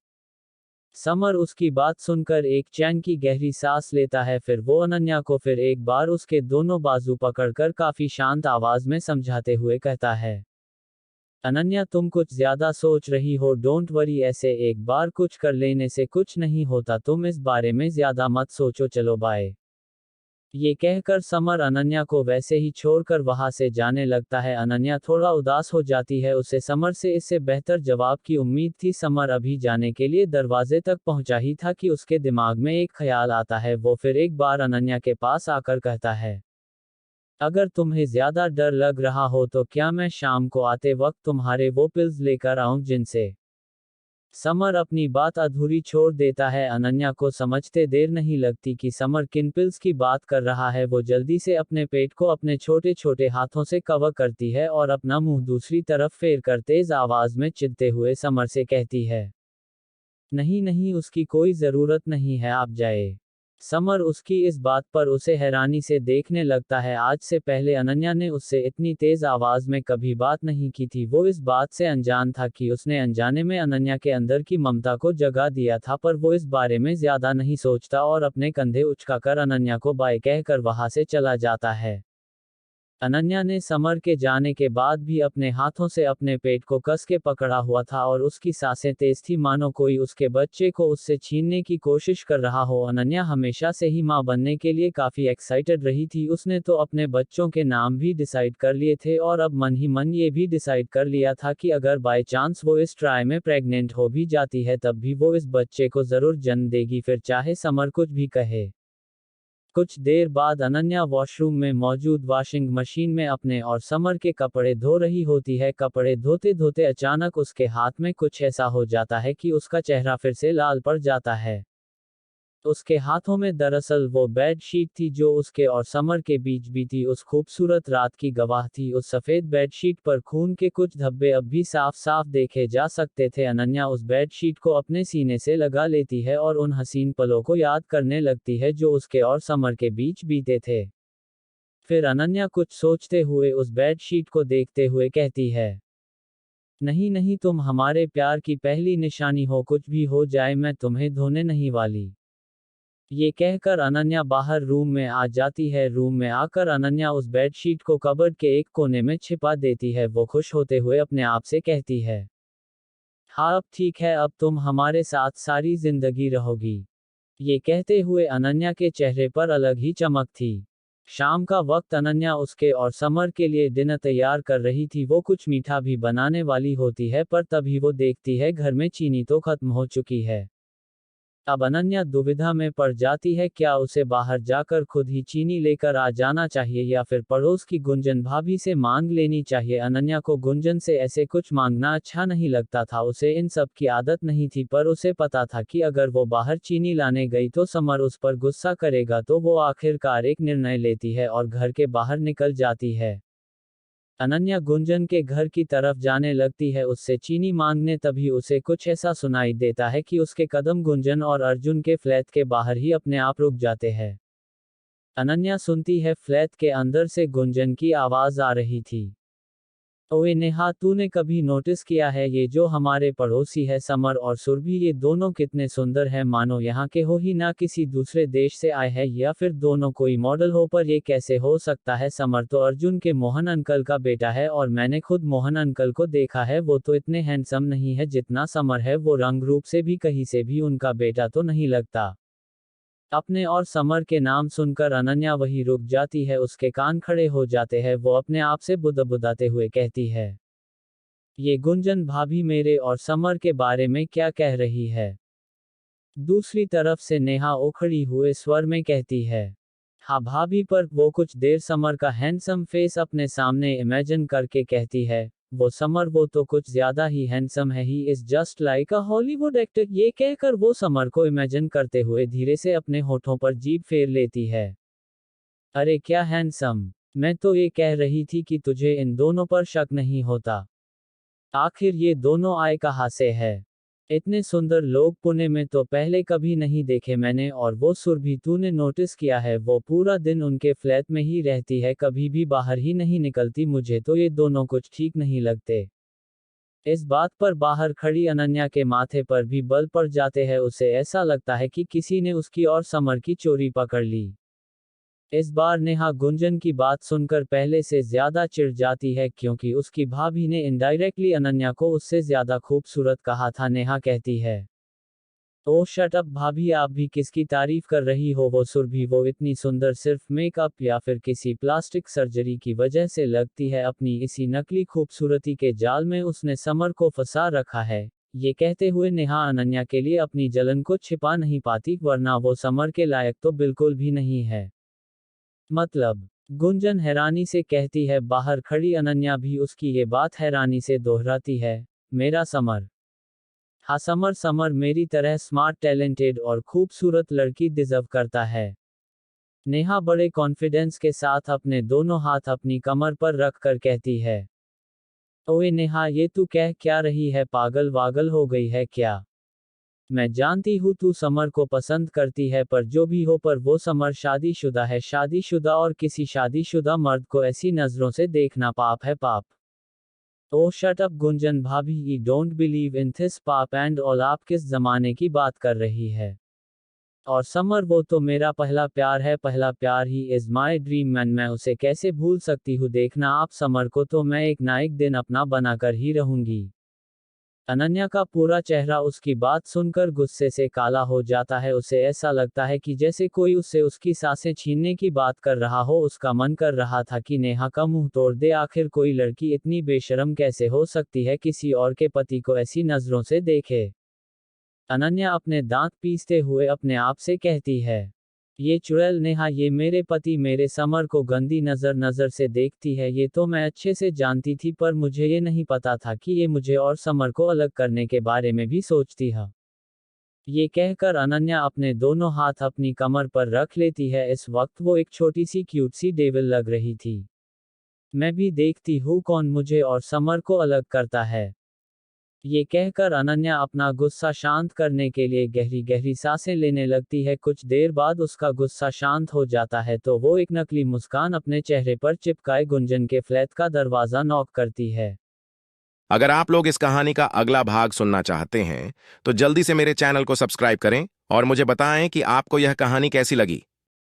समर उसकी बात सुनकर एक चैन की गहरी सांस लेता है। फिर वो अनन्या को फिर एक बार उसके दोनों बाजू पकड़कर काफी शांत आवाज में समझाते हुए कहता है, अनन्या, तुम कुछ ज्यादा सोच रही हो, डोंट वरी, ऐसे एक बार कुछ कर लेने से कुछ नहीं होता, तुम इस बारे में ज्यादा मत सोचो, चलो बाय। ये कहकर समर अनन्या को वैसे ही छोड़कर वहां से जाने लगता है। अनन्या थोड़ा उदास हो जाती है। उसे समर से इससे बेहतर जवाब की उम्मीद थी। समर अभी जाने के लिए दरवाजे तक पहुंचा ही था कि उसके दिमाग में एक ख्याल आता है। वो फिर एक बार अनन्या के पास आकर कहता है, अगर तुम्हें ज्यादा डर लग रहा हो तो क्या मैं शाम को आते वक्त तुम्हारे वो पिल्स लेकर आऊं जिनसे। समर अपनी बात अधूरी छोड़ देता है। अनन्या को समझते देर नहीं लगती कि समर किन पिल्स की बात कर रहा है। वो जल्दी से अपने पेट को अपने छोटे छोटे हाथों से कवर करती है और अपना मुंह दूसरी तरफ फेर कर तेज आवाज में चिल्लाते हुए समर से कहती है, नहीं नहीं, उसकी कोई जरूरत नहीं है, आप जाए। समर उसकी इस बात पर उसे हैरानी से देखने लगता है। आज से पहले अनन्या ने उससे इतनी तेज आवाज में कभी बात नहीं की थी। वो इस बात से अनजान था कि उसने अनजाने में अनन्या के अंदर की ममता को जगा दिया था, पर वो इस बारे में ज्यादा नहीं सोचता और अपने कंधे उचकाकर अनन्या को बाय कहकर वहां से चला जाता है। अनन्या ने समर के जाने के बाद भी अपने हाथों से अपने पेट को कस के पकड़ा हुआ था और उसकी सांसें तेज थी मानो कोई उसके बच्चे को उससे छीनने की कोशिश कर रहा हो। अनन्या हमेशा से ही मां बनने के लिए काफी एक्साइटेड रही थी। उसने तो अपने बच्चों के नाम भी डिसाइड कर लिए थे और अब मन ही मन ये भी डिसाइड कर लिया था कि अगर बाय चांस वो इस ट्राई में प्रेग्नेंट हो भी जाती है तब भी वो इस बच्चे को जरूर जन्म देगी, फिर चाहे समर कुछ भी कहे। कुछ देर बाद अनन्या वॉशरूम में मौजूद वॉशिंग मशीन में अपने और समर के कपड़े धो रही होती है। कपड़े धोते धोते अचानक उसके हाथ में कुछ ऐसा हो जाता है कि उसका चेहरा फिर से लाल पड़ जाता है। उसके हाथों में दरअसल वो बेड शीट थी जो उसके और समर के बीच बीती उस खूबसूरत रात की गवाह थी। उस सफेद बेड शीट पर खून के कुछ धब्बे अब भी साफ साफ देखे जा सकते थे। अनन्या उस बेड शीट को अपने सीने से लगा लेती है और उन हसीन पलों को याद करने लगती है जो उसके और समर के बीच बीते थे। फिर अनन्या कुछ सोचते हुए उस बेड शीट को देखते हुए कहती है, नहीं नहीं, तुम हमारे प्यार की पहली निशानी हो, कुछ भी हो जाए मैं तुम्हें धोने नहीं वाली। ये कहकर अनन्या बाहर रूम में आ जाती है। रूम में आकर अनन्या उस बेडशीट को कबर्ड के एक कोने में छिपा देती है। वो खुश होते हुए अपने आप से कहती है, हाँ अब ठीक है, अब तुम हमारे साथ सारी जिंदगी रहोगी। ये कहते हुए अनन्या के चेहरे पर अलग ही चमक थी। शाम का वक्त अनन्या उसके और समर के लिए डिनर तैयार कर रही थी। वो कुछ मीठा भी बनाने वाली होती है पर तभी वो देखती है घर में चीनी तो खत्म हो चुकी है। अब अनन्या दुविधा में पड़ जाती है, क्या उसे बाहर जाकर खुद ही चीनी लेकर आ जाना चाहिए या फिर पड़ोस की गुंजन भाभी से मांग लेनी चाहिए। अनन्या को गुंजन से ऐसे कुछ मांगना अच्छा नहीं लगता था, उसे इन सब की आदत नहीं थी, पर उसे पता था कि अगर वो बाहर चीनी लाने गई तो समर उस पर गुस्सा करेगा। तो वो आखिरकार एक निर्णय लेती है और घर के बाहर निकल जाती है। अनन्या गुंजन के घर की तरफ जाने लगती है उससे चीनी मांगने, तभी उसे कुछ ऐसा सुनाई देता है कि उसके कदम गुंजन और अर्जुन के फ्लैट के बाहर ही अपने आप रुक जाते हैं। अनन्या सुनती है फ्लैट के अंदर से गुंजन की आवाज आ रही थी, ओए नेहा, तूने कभी नोटिस किया है ये जो हमारे पड़ोसी है समर और सुरभि, ये दोनों कितने सुंदर हैं, मानो यहाँ के हो ही ना, किसी दूसरे देश से आए हैं या फिर दोनों कोई मॉडल हो। पर ये कैसे हो सकता है? समर तो अर्जुन के मोहन अंकल का बेटा है और मैंने खुद मोहन अंकल को देखा है। वो तो इतने हैंडसम नहीं है जितना समर है, वो रंग रूप से भी कहीं से भी उनका बेटा तो नहीं लगता। अपने और समर के नाम सुनकर अनन्या वही रुक जाती है, उसके कान खड़े हो जाते हैं। वो अपने आप से बुदबुदाते हुए कहती है, ये गुंजन भाभी मेरे और समर के बारे में क्या कह रही है? दूसरी तरफ से नेहा उखड़ी हुए स्वर में कहती है, हाँ भाभी, पर वो कुछ देर समर का हैंडसम फेस अपने सामने इमेजिन करके कहती है, वो समर, वो तो कुछ ज्यादा ही हैंडसम है, he is just like a Hollywood actor. ये कहकर वो समर को इमेजिन करते हुए धीरे से अपने होठों पर जीभ फेर लेती है। अरे क्या हैंडसम, मैं तो ये कह रही थी कि तुझे इन दोनों पर शक नहीं होता? आखिर ये दोनों आए कहाँ से है? इतने सुंदर लोग पुणे में तो पहले कभी नहीं देखे मैंने। और वो सुरभि, तूने नोटिस किया है, वो पूरा दिन उनके फ्लैट में ही रहती है, कभी भी बाहर ही नहीं निकलती। मुझे तो ये दोनों कुछ ठीक नहीं लगते। इस बात पर बाहर खड़ी अनन्या के माथे पर भी बल पड़ जाते हैं। उसे ऐसा लगता है कि किसी ने उसकी और समर की चोरी पकड़ ली। इस बार नेहा गुंजन की बात सुनकर पहले से ज्यादा चिढ़ जाती है, क्योंकि उसकी भाभी ने इनडायरेक्टली अनन्या को उससे ज्यादा खूबसूरत कहा था। नेहा कहती है, ओह शट अप भाभी, आप भी किसकी तारीफ कर रही हो? वो सुरभि, वो इतनी सुंदर सिर्फ मेकअप या फिर किसी प्लास्टिक सर्जरी की वजह से लगती है? अपनी इसी नकली खूबसूरती के जाल में उसने समर को फंसा रखा है। ये कहते हुए नेहा अनन्या के लिए अपनी जलन को छिपा नहीं पाती, वरना वो समर के लायक तो बिल्कुल भी नहीं है। मतलब? गुंजन हैरानी से कहती है। बाहर खड़ी अनन्या भी उसकी ये बात हैरानी से दोहराती है, मेरा समर? हाँ समर, समर मेरी तरह स्मार्ट, टैलेंटेड और खूबसूरत लड़की डिजर्व करता है। नेहा बड़े कॉन्फिडेंस के साथ अपने दोनों हाथ अपनी कमर पर रख कर कहती है, ओए नेहा, ये तू कह क्या रही है? पागल वागल हो गई है क्या? मैं जानती हूँ तू समर को पसंद करती है, पर जो भी हो, पर वो समर शादीशुदा है, शादीशुदा, और किसी शादीशुदा मर्द को ऐसी नजरों से देखना पाप है, पाप। ओह शट अप गुंजन भाभी, ई डोंट बिलीव इन दिस पाप एंड ऑल। आप किस जमाने की बात कर रही है? और समर वो तो मेरा पहला प्यार है, पहला प्यार he is my dream man, मैं उसे कैसे भूल सकती हूँ, देखना आप समर को तो मैं एक ना एक दिन अपना बनाकर ही रहूंगी। अनन्या का पूरा चेहरा उसकी बात सुनकर गुस्से से काला हो जाता है, उसे ऐसा लगता है कि जैसे कोई उससे उसकी सांसें छीनने की बात कर रहा हो। उसका मन कर रहा था कि नेहा का मुंह तोड़ दे, आखिर कोई लड़की इतनी बेशर्म कैसे हो सकती है, किसी और के पति को ऐसी नजरों से देखे। अनन्या अपने दांत पीसते हुए अपने आप से कहती है, ये चुड़ैल नेहा, ये मेरे पति मेरे समर को गंदी नजर से देखती है, ये तो मैं अच्छे से जानती थी, पर मुझे ये नहीं पता था कि ये मुझे और समर को अलग करने के बारे में भी सोचती है। ये कहकर अनन्या अपने दोनों हाथ अपनी कमर पर रख लेती है। इस वक्त वो एक छोटी सी क्यूट सी डेविल लग रही थी। मैं भी देखती हूँ कौन मुझे और समर को अलग करता है। ये कहकर अनन्या अपना गुस्सा शांत करने के लिए गहरी गहरी सांसें लेने लगती है। कुछ देर बाद उसका गुस्सा शांत हो जाता है तो वो एक नकली मुस्कान अपने चेहरे पर चिपकाए गुंजन के फ्लैट का दरवाजा नॉक करती है। अगर आप लोग इस कहानी का अगला भाग सुनना चाहते हैं तो जल्दी से मेरे चैनल को सब्सक्राइब करें और मुझे बताएं कि आपको यह कहानी कैसी लगी।